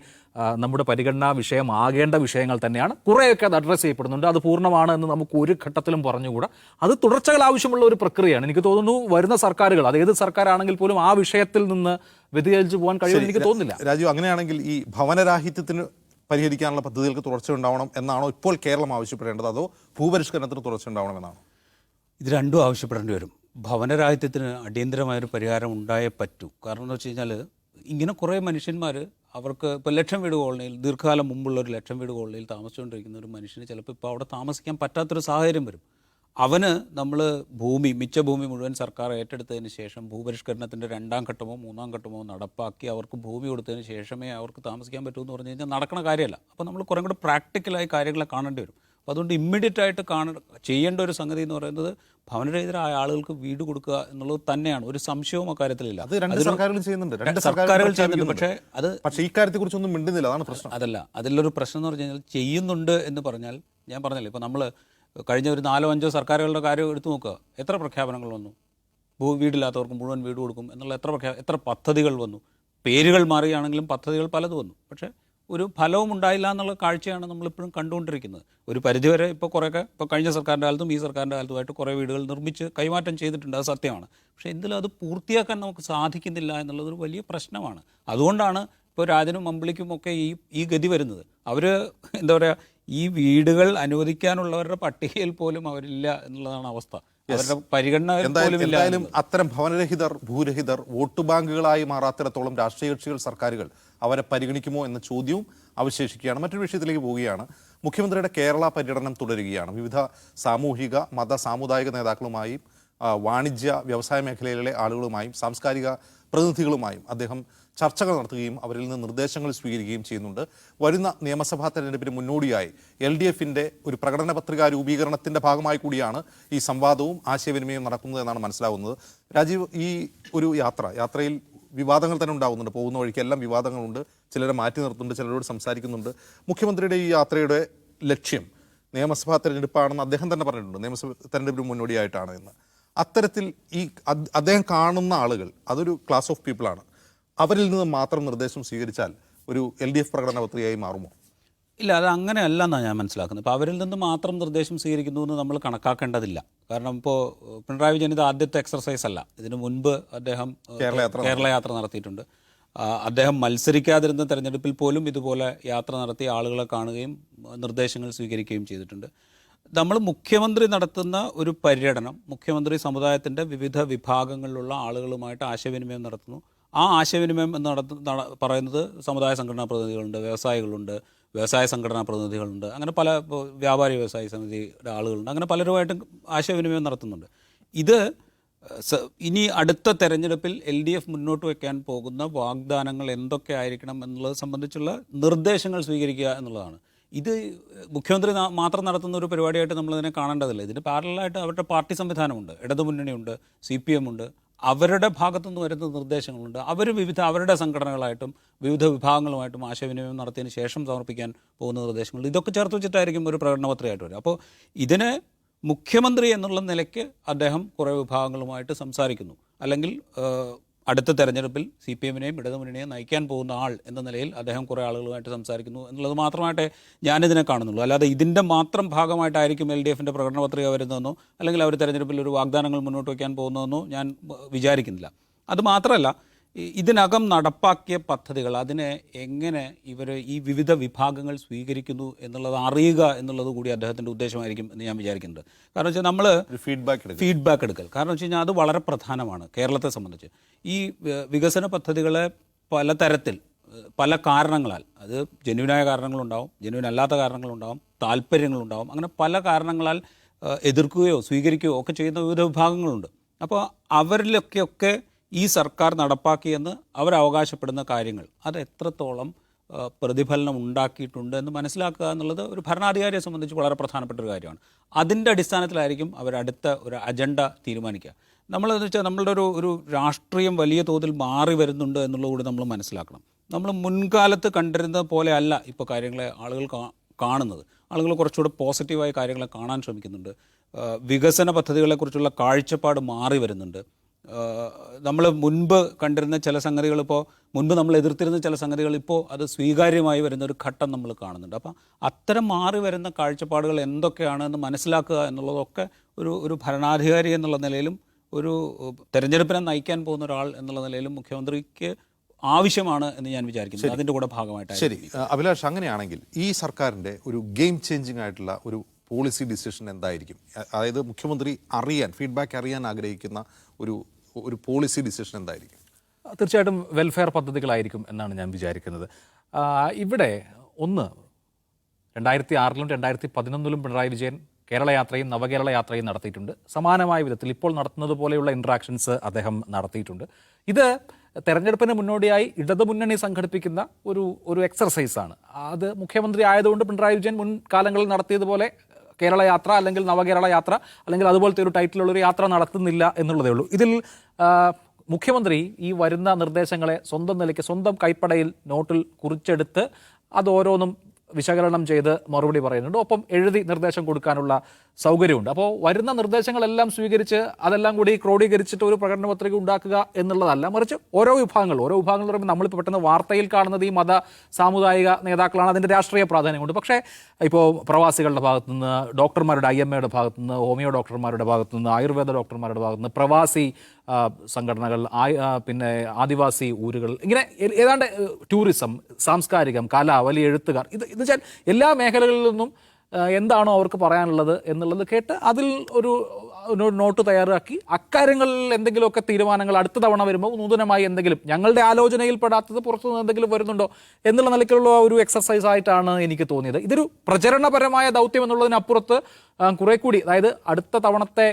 നമ്മുടെ പരിഗണനാ വിഷയമാകേണ്ട വിഷയങ്ങൾ തന്നെയാണ്. കുറേയൊക്കെ അത് അഡ്രസ്സ് ചെയ്യപ്പെടുന്നുണ്ട്. അത് പൂർണ്ണമാണ് എന്ന് നമുക്ക് ഒരു ഘട്ടത്തിലും പറഞ്ഞുകൂടാ. അത് തുടർച്ചകൾ ആവശ്യമുള്ള ഒരു പ്രക്രിയയാണ്. എനിക്ക് തോന്നുന്നു വരുന്ന സർക്കാരുകൾ, അത് ഏത് സർക്കാരാണെങ്കിൽ പോലും ആ വിഷയത്തിൽ നിന്ന് വ്യതിചലിച്ചു പോകാൻ കഴിയുമെന്ന് എനിക്ക് തോന്നുന്നില്ല. രാജീവ്, അങ്ങനെയാണെങ്കിൽ ഈ ഭവനരാഹിത്യത്തിന് പരിഹരിക്കാനുള്ള പദ്ധതികൾക്ക് തുടർച്ച ഉണ്ടാവണം എന്നാണോ ഇപ്പോൾ കേരളം ആവശ്യപ്പെടേണ്ടത്, അതോ ഭൂപരിഷ്കരണത്തിന് തുടർച്ച ഉണ്ടാവണമെന്നാണോ? ഇത് രണ്ടും ആവശ്യപ്പെടേണ്ടി വരും. ഭവനരാഹിത്യത്തിന് അടിയന്തരമായൊരു പരിഹാരം ഉണ്ടായേ പറ്റൂ. കാരണം എന്ന് വെച്ച് കഴിഞ്ഞാൽ ഇങ്ങനെ കുറേ മനുഷ്യന്മാർ അവർക്ക് ഇപ്പോൾ ലക്ഷം വീട് കോളനിയിൽ ദീർഘകാലം മുമ്പുള്ള ഒരു ലക്ഷം വീട് കോളനിയിൽ താമസിച്ചുകൊണ്ടിരിക്കുന്ന ഒരു മനുഷ്യന് ചിലപ്പോൾ ഇപ്പോൾ അവിടെ താമസിക്കാൻ പറ്റാത്തൊരു സാഹചര്യം വരും. അവന് നമ്മൾ മിച്ച ഭൂമി മുഴുവൻ സർക്കാർ ഏറ്റെടുത്തതിന് ശേഷം ഭൂപരിഷ്കരണത്തിൻ്റെ 2ാം ഘട്ടമോ 3ാം ഘട്ടമോ നടപ്പാക്കി അവർക്ക് ഭൂമി കൊടുത്തതിന് ശേഷമേ അവർക്ക് താമസിക്കാൻ പറ്റൂ എന്ന് പറഞ്ഞു കഴിഞ്ഞാൽ നടക്കുന്ന കാര്യമല്ല. അപ്പോൾ നമ്മൾ കുറേ കൂടെ പ്രാക്ടിക്കലായി കാര്യങ്ങളെ കാണേണ്ടി വരും. അപ്പോൾ അതുകൊണ്ട് ഇമ്മീഡിയറ്റ് ആയിട്ട് ചെയ്യേണ്ട ഒരു സംഗതി എന്ന് പറയുന്നത് ഭവനരഹിതരായ ആളുകൾക്ക് വീട് കൊടുക്കുക എന്നുള്ളത് തന്നെയാണ്. ഒരു സംശയവും അക്കാര്യത്തിലില്ല. അത് രണ്ട് സർക്കാരുകളും ചെയ്യുന്നുണ്ട്, സർക്കാരുകൾ ചെയ്യുന്നുണ്ട്. പക്ഷേ ഈ കാര്യത്തെ കുറിച്ചൊന്നും മിണ്ടുന്നില്ല, അതാണ് പ്രശ്നം. അതല്ല, അതിലൊരു പ്രശ്നം എന്ന് പറഞ്ഞു കഴിഞ്ഞാൽ ചെയ്യുന്നുണ്ട് എന്ന് പറഞ്ഞാൽ, ഞാൻ പറഞ്ഞല്ലോ ഇപ്പോൾ നമ്മൾ കഴിഞ്ഞ ഒരു 4-5 സർക്കാരുകളുടെ കാര്യം എടുത്തു നോക്കുക. എത്ര പ്രഖ്യാപനങ്ങൾ വന്നു? വീടില്ലാത്തവർക്ക് മുഴുവൻ വീട് കൊടുക്കും എന്നുള്ള എത്ര പദ്ധതികൾ വന്നു? പേരുകൾ മാറിയാണെങ്കിലും പദ്ധതികൾ പലത് വന്നു. പക്ഷേ ഒരു ഫലവും ഉണ്ടായില്ല എന്നുള്ള കാഴ്ചയാണ് നമ്മളിപ്പോഴും കണ്ടുകൊണ്ടിരിക്കുന്നത്. ഒരു പരിധിവരെ ഇപ്പോൾ കുറേയൊക്കെ ഇപ്പോൾ കഴിഞ്ഞ സർക്കാരിൻ്റെ കാലത്തും ഈ സർക്കാരിൻ്റെ കാലത്തുമായിട്ട് കുറേ വീടുകൾ നിർമ്മിച്ച് കൈമാറ്റം ചെയ്തിട്ടുണ്ട്, അത് സത്യമാണ്. പക്ഷേ എന്തിലും അത് പൂർത്തിയാക്കാൻ നമുക്ക് സാധിക്കുന്നില്ല എന്നുള്ളതൊരു വലിയ പ്രശ്നമാണ്. അതുകൊണ്ടാണ് ഇപ്പോൾ രാജനും അമ്പിളിക്കും ഒക്കെ ഈ ഗതി വരുന്നത്. അവർ എന്താ പറയുക, ഈ വീടുകൾ അനുവദിക്കാനുള്ളവരുടെ പട്ടികയിൽ പോലും അവരില്ല എന്നുള്ളതാണ് അവസ്ഥ. അവരുടെ പരിഗണന എന്തായാലും അത്തരം ഭവനരഹിതർ, ഭൂരഹിതർ വോട്ട് ബാങ്കുകളായി മാറാത്തിടത്തോളം രാഷ്ട്രീയ കക്ഷികൾ, സർക്കാരുകൾ അവരെ പരിഗണിക്കുമോ എന്ന ചോദ്യവും അവശേഷിക്കുകയാണ്. മറ്റൊരു വിഷയത്തിലേക്ക് പോവുകയാണ്. മുഖ്യമന്ത്രിയുടെ കേരള പര്യടനം തുടരുകയാണ്. വിവിധ സാമൂഹിക, മത, സാമുദായിക നേതാക്കളുമായും വാണിജ്യ, വ്യവസായ മേഖലയിലെ ആളുകളുമായും സാംസ്കാരിക പ്രതിനിധികളുമായും അദ്ദേഹം ചർച്ചകൾ നടത്തുകയും അവരിൽ നിന്ന് നിർദ്ദേശങ്ങൾ സ്വീകരിക്കുകയും ചെയ്യുന്നുണ്ട്. വരുന്ന നിയമസഭാ തെരഞ്ഞെടുപ്പിന് മുന്നോടിയായി LDFന്റെ ഒരു പ്രകടന പത്രികാ രൂപീകരണത്തിൻ്റെ ഭാഗമായി കൂടിയാണ് ഈ സംവാദവും ആശയവിനിമയവും നടക്കുന്നത് എന്നാണ് മനസ്സിലാവുന്നത്. രാജീവ്, ഈ ഒരു യാത്രയിൽ വിവാദങ്ങൾ തന്നെ ഉണ്ടാകുന്നുണ്ട്. പോകുന്ന വഴിക്ക് എല്ലാം വിവാദങ്ങളുണ്ട്. ചിലരെ മാറ്റി നിർത്തുന്നുണ്ട്, ചിലരോട് സംസാരിക്കുന്നുണ്ട്. മുഖ്യമന്ത്രിയുടെ ഈ യാത്രയുടെ ലക്ഷ്യം നിയമസഭാ തെരഞ്ഞെടുപ്പാണെന്ന് അദ്ദേഹം തന്നെ പറഞ്ഞിട്ടുണ്ട്. നിയമസഭാ തെരഞ്ഞെടുപ്പിന് മുന്നോടിയായിട്ടാണ് എന്ന്. അത്തരത്തിൽ ഈ അദ്ദേഹം കാണുന്ന ആളുകൾ അതൊരു ക്ലാസ് ഓഫ് പീപ്പിളാണ്. അവരിൽ നിന്ന് മാത്രം നിർദ്ദേശം സ്വീകരിച്ചാൽ ഒരു LDF പ്രകടന പത്രികയായി മാറുമോ? ഇല്ല, അത് അങ്ങനെയല്ല എന്നാണ് ഞാൻ മനസ്സിലാക്കുന്നത്. ഇപ്പോൾ അവരിൽ നിന്ന് മാത്രം നിർദ്ദേശം സ്വീകരിക്കുന്നു എന്ന് നമ്മൾ കണക്കാക്കേണ്ടതില്ല. കാരണം ഇപ്പോൾ പിണറായി വിജയൻ ഇത് ആദ്യത്തെ എക്സർസൈസ് അല്ല. ഇതിനു മുൻപ് അദ്ദേഹം കേരള യാത്ര നടത്തിയിട്ടുണ്ട്. അദ്ദേഹം മത്സരിക്കാതിരുന്ന തെരഞ്ഞെടുപ്പിൽ പോലും ഇതുപോലെ യാത്ര നടത്തി ആളുകളെ കാണുകയും നിർദ്ദേശങ്ങൾ സ്വീകരിക്കുകയും ചെയ്തിട്ടുണ്ട്. നമ്മൾ മുഖ്യമന്ത്രി നടത്തുന്ന ഒരു പര്യടനം, മുഖ്യമന്ത്രി സമുദായത്തിൻ്റെ വിവിധ വിഭാഗങ്ങളിലുള്ള ആളുകളുമായിട്ട് ആശയവിനിമയം നടത്തുന്നു. ആ ആശയവിനിമയം എന്ന് പറയുന്നത് സമുദായ സംഘടനാ പ്രതിനിധികളുണ്ട്, വ്യവസായികളുണ്ട്, വ്യവസായ സംഘടനാ പ്രതിനിധികളുണ്ട്, അങ്ങനെ പല വ്യാപാരി വ്യവസായ സമിതിയുടെ ആളുകളുണ്ട്. അങ്ങനെ പലരുമായിട്ടും ആശയവിനിമയം നടത്തുന്നുണ്ട്. ഇത് ഇനി അടുത്ത തെരഞ്ഞെടുപ്പിൽ LDF മുന്നോട്ട് വയ്ക്കാൻ പോകുന്ന വാഗ്ദാനങ്ങൾ എന്തൊക്കെ ആയിരിക്കണം എന്നുള്ളത് സംബന്ധിച്ചുള്ള നിർദ്ദേശങ്ങൾ സ്വീകരിക്കുക എന്നുള്ളതാണ്. ഇത് മുഖ്യമന്ത്രി മാത്രം നടത്തുന്ന ഒരു പരിപാടിയായിട്ട് നമ്മളതിനെ കാണേണ്ടതില്ല. ഇതിന് പാരലായിട്ട് അവരുടെ പാർട്ടി സംവിധാനമുണ്ട്, ഇടതുമുന്നണിയുണ്ട്, CPM ഉണ്ട്. അവരുടെ ഭാഗത്തുനിന്ന് വരുന്ന നിർദ്ദേശങ്ങളുണ്ട്. അവർ അവരുടെ സംഘടനകളായിട്ടും വിവിധ വിഭാഗങ്ങളുമായിട്ടും ആശയവിനിമയം നടത്തിയതിന് ശേഷം സമർപ്പിക്കാൻ പോകുന്ന നിർദ്ദേശങ്ങൾ, ഇതൊക്കെ ചേർത്ത് വെച്ചിട്ടായിരിക്കും ഒരു പ്രകടന പത്രികയായിട്ട് വരിക. അപ്പോൾ ഇതിന് മുഖ്യമന്ത്രി എന്നുള്ള നിലയ്ക്ക് അദ്ദേഹം കുറേ വിഭാഗങ്ങളുമായിട്ട് സംസാരിക്കുന്നു. അല്ലെങ്കിൽ അടുത്ത തെരഞ്ഞെടുപ്പിൽ CPMനെയും ഇടതുമുന്നണിയെയും നയിക്കാൻ പോകുന്ന ആൾ എന്ന നിലയിൽ അദ്ദേഹം കുറേ ആളുകളുമായിട്ട് സംസാരിക്കുന്നു എന്നുള്ളത് മാത്രമായിട്ടേ ഞാനിതിനെ കാണുന്നുള്ളൂ. അല്ലാതെ ഇതിൻ്റെ മാത്രം ഭാഗമായിട്ടായിരിക്കും LDFൻ്റെ പ്രകടന പത്രിക വരുന്നതെന്നോ അല്ലെങ്കിൽ അവർ തെരഞ്ഞെടുപ്പിൽ ഒരു വാഗ്ദാനങ്ങൾ മുന്നോട്ട് വയ്ക്കാൻ പോകുന്നതെന്നോ ഞാൻ വിചാരിക്കുന്നില്ല. അതുമാത്രമല്ല, ഇതിനകം നടപ്പാക്കിയ പദ്ധതികൾ അതിനെ എങ്ങനെ ഇവർ ഈ വിവിധ വിഭാഗങ്ങൾ സ്വീകരിക്കുന്നു എന്നുള്ളത് അറിയുക എന്നുള്ളത് കൂടി അദ്ദേഹത്തിൻ്റെ ഉദ്ദേശമായിരിക്കും എന്ന് ഞാൻ വിചാരിക്കുന്നുണ്ട്. കാരണം വെച്ചാൽ നമ്മൾ ഫീഡ്ബാക്ക് എടുക്കൽ, കാരണം വെച്ച് കഴിഞ്ഞാൽ അത് വളരെ പ്രധാനമാണ് കേരളത്തെ സംബന്ധിച്ച്. ഈ വികസന പദ്ധതികളെ പലതരത്തിൽ പല കാരണങ്ങളാൽ, അത് ജെന്യുവിനായ കാരണങ്ങളുണ്ടാവും, ജെന്യുവിൻ അല്ലാത്ത കാരണങ്ങളുണ്ടാവും, താല്പര്യങ്ങളുണ്ടാവും, അങ്ങനെ പല കാരണങ്ങളാൽ എതിർക്കുകയോ സ്വീകരിക്കുകയോ ഒക്കെ ചെയ്യുന്ന വിവിധ വിഭാഗങ്ങളുണ്ട്. അപ്പോൾ അവരിലൊക്കെ ഈ സർക്കാർ നടപ്പാക്കിയെന്ന് അവരവകാശപ്പെടുന്ന കാര്യങ്ങൾ അത് എത്രത്തോളം പ്രതിഫലനം ഉണ്ടാക്കിയിട്ടുണ്ട് എന്ന് മനസ്സിലാക്കുക എന്നുള്ളത് ഒരു ഭരണാധികാരിയെ സംബന്ധിച്ച് വളരെ പ്രധാനപ്പെട്ട ഒരു കാര്യമാണ്. അതിൻ്റെ അടിസ്ഥാനത്തിലായിരിക്കും അവരടുത്ത ഒരു അജണ്ട തീരുമാനിക്കുക. നമ്മളെന്ന് വെച്ചാൽ നമ്മളുടെ ഒരു രാഷ്ട്രീയം വലിയ തോതിൽ മാറി വരുന്നുണ്ട് എന്നുള്ളത് കൂടി നമ്മൾ മനസ്സിലാക്കണം. നമ്മൾ മുൻകാലത്ത് കണ്ടിരുന്ന പോലെ അല്ല ഇപ്പോൾ കാര്യങ്ങളെ ആളുകൾ കാണുന്നത്. ആളുകൾ കുറച്ചുകൂടെ പോസിറ്റീവായ കാര്യങ്ങളെ കാണാൻ ശ്രമിക്കുന്നുണ്ട്. വികസന പദ്ധതികളെക്കുറിച്ചുള്ള കാഴ്ചപ്പാട് മാറി വരുന്നുണ്ട്. നമ്മൾ മുൻപ് കണ്ടിരുന്ന ചില സംഗതികൾ, ഇപ്പോൾ മുൻപ് നമ്മൾ എതിർത്തിരുന്ന ചില സംഗതികൾ ഇപ്പോൾ അത് സ്വീകാര്യമായി വരുന്ന ഒരു ഘട്ടം നമ്മൾ കാണുന്നുണ്ട്. അപ്പം അത്തരം മാറി വരുന്ന കാഴ്ചപ്പാടുകൾ എന്തൊക്കെയാണെന്ന് മനസ്സിലാക്കുക എന്നുള്ളതൊക്കെ ഒരു ഭരണാധികാരി എന്നുള്ള നിലയിലും ഒരു തെരഞ്ഞെടുപ്പിനെ നയിക്കാൻ പോകുന്ന ഒരാൾ എന്നുള്ള നിലയിലും മുഖ്യമന്ത്രിക്ക് ആവശ്യമാണ് എന്ന് ഞാൻ വിചാരിക്കുന്നു. അതിൻ്റെ കൂടെ ഭാഗമായിട്ടാണ്. ശരി അഭിലാഷ്, അങ്ങനെയാണെങ്കിൽ ഈ സർക്കാരിൻ്റെ ഒരു ഗെയിം ചേഞ്ചിങ് ആയിട്ടുള്ള ഒരു പോളിസി ഡിസിഷൻ എന്തായിരിക്കും? അതായത് മുഖ്യമന്ത്രി ഫീഡ്ബാക്ക് അറിയാൻ ആഗ്രഹിക്കുന്ന ഒരു പോളിസി ഡിസിഷൻ എന്തായിരിക്കും? തീർച്ചയായിട്ടും വെൽഫെയർ പദ്ധതികളായിരിക്കും എന്നാണ് ഞാൻ വിചാരിക്കുന്നത്. ഇവിടെ ഒന്ന് 2006-ലും 2011-ലും പിണറായി വിജയൻ കേരള യാത്രയും നവകേരള യാത്രയും നടത്തിയിട്ടുണ്ട്. സമാനമായ വിധത്തിൽ ഇപ്പോൾ നടത്തുന്നത് പോലെയുള്ള ഇൻട്രാക്ഷൻസ് അദ്ദേഹം നടത്തിയിട്ടുണ്ട്. ഇത് തെരഞ്ഞെടുപ്പിന് മുന്നോടിയായി ഇടതുമുന്നണി സംഘടിപ്പിക്കുന്ന ഒരു എക്സർസൈസാണ്. അത് മുഖ്യമന്ത്രി ആയതുകൊണ്ട് പിണറായി വിജയൻ മുൻകാലങ്ങളിൽ നടത്തിയതുപോലെ കേരള യാത്ര അല്ലെങ്കിൽ നവകേരള യാത്ര അല്ലെങ്കിൽ അതുപോലത്തെ ഒരു ടൈറ്റിലുള്ളൊരു യാത്ര നടത്തുന്നില്ല എന്നുള്ളതേ ഉള്ളൂ. ഇതിൽ മുഖ്യമന്ത്രി ഈ വരുന്ന നിർദ്ദേശങ്ങളെ സ്വന്തം നിലയ്ക്ക് സ്വന്തം കൈപ്പടയിൽ നോട്ടിൽ കുറിച്ചെടുത്ത് അത് ഓരോന്നും വിശകലനം ചെയ്ത് മറുപടി പറയുന്നുണ്ട്. ഒപ്പം എഴുതി നിർദ്ദേശം കൊടുക്കാനുള്ള സൗകര്യമുണ്ട്. അപ്പോൾ വരുന്ന നിർദ്ദേശങ്ങളെല്ലാം സ്വീകരിച്ച് അതെല്ലാം കൂടി ക്രോഡീകരിച്ചിട്ട് ഒരു പ്രകടന പത്രിക ഉണ്ടാക്കുക എന്നുള്ളതല്ല, മറിച്ച് ഓരോ വിഭാഗങ്ങൾ എന്ന് പറയുമ്പോൾ നമ്മളിപ്പോൾ പെട്ടെന്ന് വാർത്തയിൽ കാണുന്നത് ഈ മത സാമുദായിക നേതാക്കളാണ്, അതിൻ്റെ രാഷ്ട്രീയ പ്രാധാന്യമുണ്ട്. പക്ഷേ ഇപ്പോൾ പ്രവാസികളുടെ ഭാഗത്തുനിന്ന്, ഡോക്ടർമാരുടെ IMA ഭാഗത്തുനിന്ന്, ഹോമിയോ ഡോക്ടർമാരുടെ ഭാഗത്തുനിന്ന്, ആയുർവേദ ഡോക്ടർമാരുടെ ഭാഗത്തുനിന്ന്, പ്രവാസി സംഘടനകൾ, പിന്നെ ആദിവാസി ഊരുകൾ, ഇങ്ങനെ ഏതാണ്ട് ടൂറിസം, സാംസ്കാരികം, കല, വലിയ എഴുത്തുകാർ, ഇത് വെച്ചാൽ എല്ലാ മേഖലകളിൽ നിന്നും എന്താണോ അവർക്ക് പറയാനുള്ളത് എന്നുള്ളത് കേട്ട് അതിൽ ഒരു നോട്ട് തയ്യാറാക്കി അക്കാര്യങ്ങളിൽ എന്തെങ്കിലുമൊക്കെ തീരുമാനങ്ങൾ അടുത്ത തവണ വരുമ്പോൾ നൂതനമായി എന്തെങ്കിലും ഞങ്ങളുടെ ആലോചനയിൽ പെടാത്തത് പുറത്തുനിന്ന് എന്തെങ്കിലും വരുന്നുണ്ടോ എന്നുള്ള നിലയ്ക്കുള്ള ഒരു എക്സർസൈസ് ആയിട്ടാണ് എനിക്ക് തോന്നിയത്. ഇതൊരു പ്രചരണപരമായ ദൗത്യം എന്നുള്ളതിനപ്പുറത്ത് കുറെ കൂടി, അതായത് അടുത്ത തവണത്തെ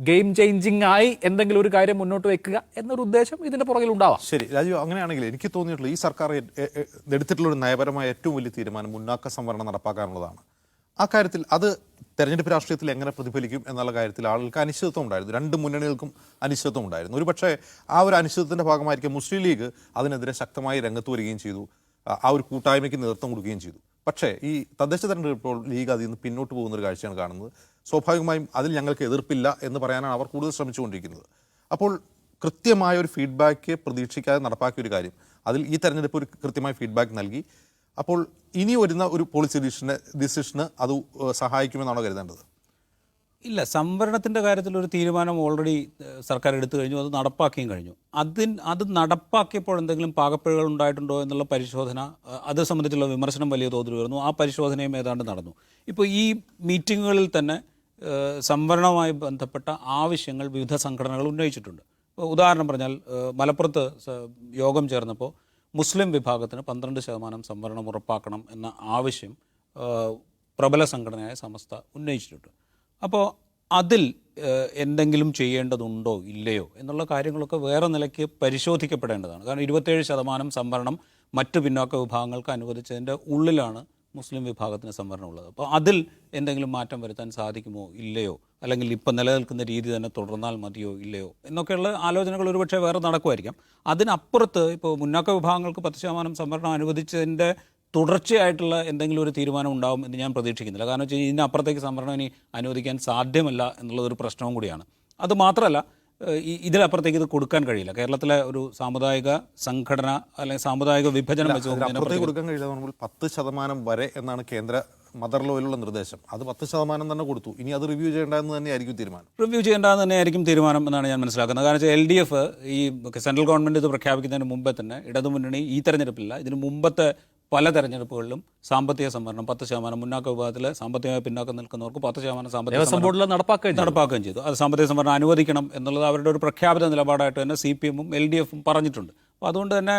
ഗെയിം ചേഞ്ചിങ് ആയി എന്തെങ്കിലും ഒരു കാര്യം മുന്നോട്ട് വെക്കുക എന്നൊരു ഉദ്ദേശം ഇതിന്റെ പുറകിൽ ഉണ്ടാവാം. ശരി രാജീവ്, അങ്ങനെയാണെങ്കിൽ എനിക്ക് തോന്നിയിട്ടുള്ള ഈ സർക്കാർ എടുത്തിട്ടുള്ള ഒരു നയപരമായ ഏറ്റവും വലിയ തീരുമാനം മുന്നാക്ക സംവരണം നടപ്പാക്കാനുള്ളതാണ്. ആ കാര്യത്തിൽ അത് തെരഞ്ഞെടുപ്പ് രാഷ്ട്രീയത്തിൽ എങ്ങനെ പ്രതിഫലിക്കും എന്നുള്ള കാര്യത്തിൽ ആളുകൾക്ക് അനിശ്ചിതത്വം ഉണ്ടായിരുന്നു. രണ്ട് മുന്നണികൾക്കും അനിശ്ചിതത്വം ഉണ്ടായിരുന്നു. ഒരു പക്ഷേ ആ ഒരു അനിശ്ചിതത്വത്തിന്റെ ഭാഗമായിരിക്കും മുസ്ലിം ലീഗ് അതിനെതിരെ ശക്തമായി രംഗത്ത് വരികയും ചെയ്തു, ആ ഒരു കൂട്ടായ്മയ്ക്ക് നേതൃത്വം കൊടുക്കുകയും ചെയ്തു. പക്ഷേ ഈ തദ്ദേശ തെരഞ്ഞെടുപ്പോൾ ലീഗ് അതിൽ നിന്ന് പിന്നോട്ട് പോകുന്നൊരു കാഴ്ചയാണ് കാണുന്നത്. സ്വാഭാവികമായും അതിൽ ഞങ്ങൾക്ക് എതിർപ്പില്ല എന്ന് പറയാനാണ് അവർ കൂടുതൽ ശ്രമിച്ചുകൊണ്ടിരിക്കുന്നത്. അപ്പോൾ കൃത്യമായ ഒരു ഫീഡ്ബാക്ക് പ്രതീക്ഷിക്കാതെ നടപ്പാക്കിയ ഒരു കാര്യം, അതിൽ ഈ തെരഞ്ഞെടുപ്പ് ഒരു കൃത്യമായ ഫീഡ്ബാക്ക് നൽകി. അപ്പോൾ ഇനി വരുന്ന ഒരു പോളിസി ഡിസിഷന് അത് സഹായിക്കുമെന്നാണോ കരുതേണ്ടത്? ഇല്ല, സംവരണത്തിൻ്റെ കാര്യത്തിൽ ഒരു തീരുമാനം ഓൾറെഡി സർക്കാർ എടുത്തു കഴിഞ്ഞു, അത് നടപ്പാക്കിയും കഴിഞ്ഞു. അത് നടപ്പാക്കിയപ്പോൾ എന്തെങ്കിലും പാകപ്പിഴകൾ ഉണ്ടായിട്ടുണ്ടോ എന്നുള്ള പരിശോധന, അത് സംബന്ധിച്ചുള്ള വിമർശനം വലിയ തോതിൽ വരുന്നു. ആ പരിശോധനയും ഏതാണ്ട് നടന്നു. ഇപ്പോൾ ഈ മീറ്റിങ്ങുകളിൽ തന്നെ സംവരണവുമായി ബന്ധപ്പെട്ട ആവശ്യങ്ങൾ വിവിധ സംഘടനകൾ ഉന്നയിച്ചിട്ടുണ്ട്. ഉദാഹരണം പറഞ്ഞാൽ മലപ്പുറത്ത് യോഗം ചേർന്നപ്പോൾ മുസ്ലിം വിഭാഗത്തിന് 12% സംവരണം ഉറപ്പാക്കണം എന്ന ആവശ്യം പ്രബല സംഘടനയായ സമസ്ത ഉന്നയിച്ചിട്ടുണ്ട്. അപ്പോൾ അതിൽ എന്തെങ്കിലും ചെയ്യേണ്ടതുണ്ടോ ഇല്ലയോ എന്നുള്ള കാര്യങ്ങളൊക്കെ വേറെ നിലയ്ക്ക് പരിശോധിക്കപ്പെടേണ്ടതാണ്. കാരണം 27% സംവരണം മറ്റു പിന്നോക്ക വിഭാഗങ്ങൾക്ക് അനുവദിച്ചതിൻ്റെ ഉള്ളിലാണ് മുസ്ലിം വിഭാഗത്തിന് സംവരണം ഉള്ളത്. അപ്പോൾ അതിൽ എന്തെങ്കിലും മാറ്റം വരുത്താൻ സാധിക്കുമോ ഇല്ലയോ, അല്ലെങ്കിൽ ഇപ്പം നിലനിൽക്കുന്ന രീതി തന്നെ തുടർന്നാൽ മതിയോ ഇല്ലയോ എന്നൊക്കെയുള്ള ആലോചനകൾ ഒരുപക്ഷെ വേറെ നടക്കുമായിരിക്കാം. അതിനപ്പുറത്ത് ഇപ്പോൾ മുന്നാക്ക വിഭാഗങ്ങൾക്ക് 10% സംവരണം അനുവദിച്ചതിൻ്റെ തുടർച്ചയായിട്ടുള്ള എന്തെങ്കിലും ഒരു തീരുമാനം ഉണ്ടാവും എന്ന് ഞാൻ പ്രതീക്ഷിക്കുന്നില്ല. കാരണം വെച്ചാൽ ഇതിനപ്പുറത്തേക്ക് സംവരണം ഇനി അനുവദിക്കാൻ സാധ്യമല്ല എന്നുള്ളതൊരു പ്രശ്നവും കൂടിയാണ്. അതുമാത്രമല്ല, ഇതിലപ്പുറത്തേക്ക് ഇത് കൊടുക്കാൻ കഴിയില്ല. കേരളത്തിലെ ഒരു സാമുദായിക സംഘടന അല്ലെങ്കിൽ സാമുദായിക വിഭജനം വെച്ച് കൊടുക്കാൻ കഴിയില്ല. 10% വരെ എന്നാണ് കേന്ദ്ര മദർ ലോയിലുള്ള നിർദ്ദേശം. അത് 10% തന്നെ കൊടുത്തു. ഇനി അത് റിവ്യൂ ചെയ്യേണ്ടതെന്ന് തന്നെയായിരിക്കും തീരുമാനം. റിവ്യൂ ചെയ്യേണ്ടതെന്ന് തന്നെയായിരിക്കും തീരുമാനം എന്നാണ് ഞാൻ മനസ്സിലാക്കുന്നത്. കാരണം വെച്ചാൽ LDF ഈ സെൻട്രൽ ഗവൺമെൻറ് ഇത് പ്രഖ്യാപിക്കുന്നതിന് മുമ്പേ തന്നെ ഇടതുമുന്നണി ഈ തെരഞ്ഞെടുപ്പില്ല, ഇതിന് മുമ്പത്തെ പല തെരഞ്ഞെടുപ്പുകളിലും സാമ്പത്തിക സംവരണം 10%, മുന്നാക്ക വിഭാഗത്തിൽ സാമ്പത്തികമായി പിന്നാക്കം നിൽക്കുന്നവർക്ക് 10% സാമ്പത്തിക സംവരണം നടപ്പാക്കുകയും ചെയ്തു. അത് സാമ്പത്തിക സംവരണം അനുവദിക്കണം എന്നുള്ളത് അവരുടെ ഒരു പ്രഖ്യാപിത നിലപാടായിട്ട് തന്നെ CPM-ഉം LDF-ഉം പറഞ്ഞിട്ടുണ്ട്. അപ്പോൾ അതുകൊണ്ട് തന്നെ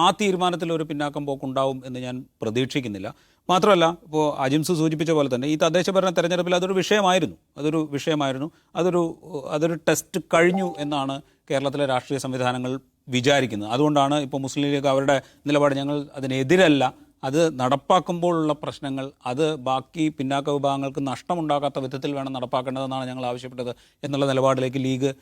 ആ തീരുമാനത്തിൽ ഒരു പിന്നാക്കം പോക്കുണ്ടാവും എന്ന് ഞാൻ പ്രതീക്ഷിക്കുന്നില്ല. മാത്രമല്ല, ഇപ്പോൾ അജിംസ് സൂചിപ്പിച്ച പോലെ തന്നെ ഈ തദ്ദേശഭരണ തെരഞ്ഞെടുപ്പിൽ അതൊരു വിഷയമായിരുന്നു. അതൊരു ടെസ്റ്റ് കഴിഞ്ഞു എന്നാണ് കേരളത്തിലെ രാഷ്ട്രീയ സംവിധാനങ്ങൾ വിചാരിക്കുന്നത്. അതുകൊണ്ടാണ് ഇപ്പോൾ മുസ്ലിം ലീഗ് അവരുടെ നിലപാട് ഞങ്ങൾ അതിനെതിരല്ല, അത് നടപ്പാക്കുമ്പോഴുള്ള പ്രശ്നങ്ങൾ അത് ബാക്കി പിന്നാക്ക വിഭാഗങ്ങൾക്ക് നഷ്ടമുണ്ടാകാത്ത വിധത്തിൽ വേണം നടപ്പാക്കേണ്ടതെന്നാണ് ഞങ്ങൾ ആവശ്യപ്പെട്ടത് എന്നുള്ള നിലപാടിലേക്ക് ലീഗ്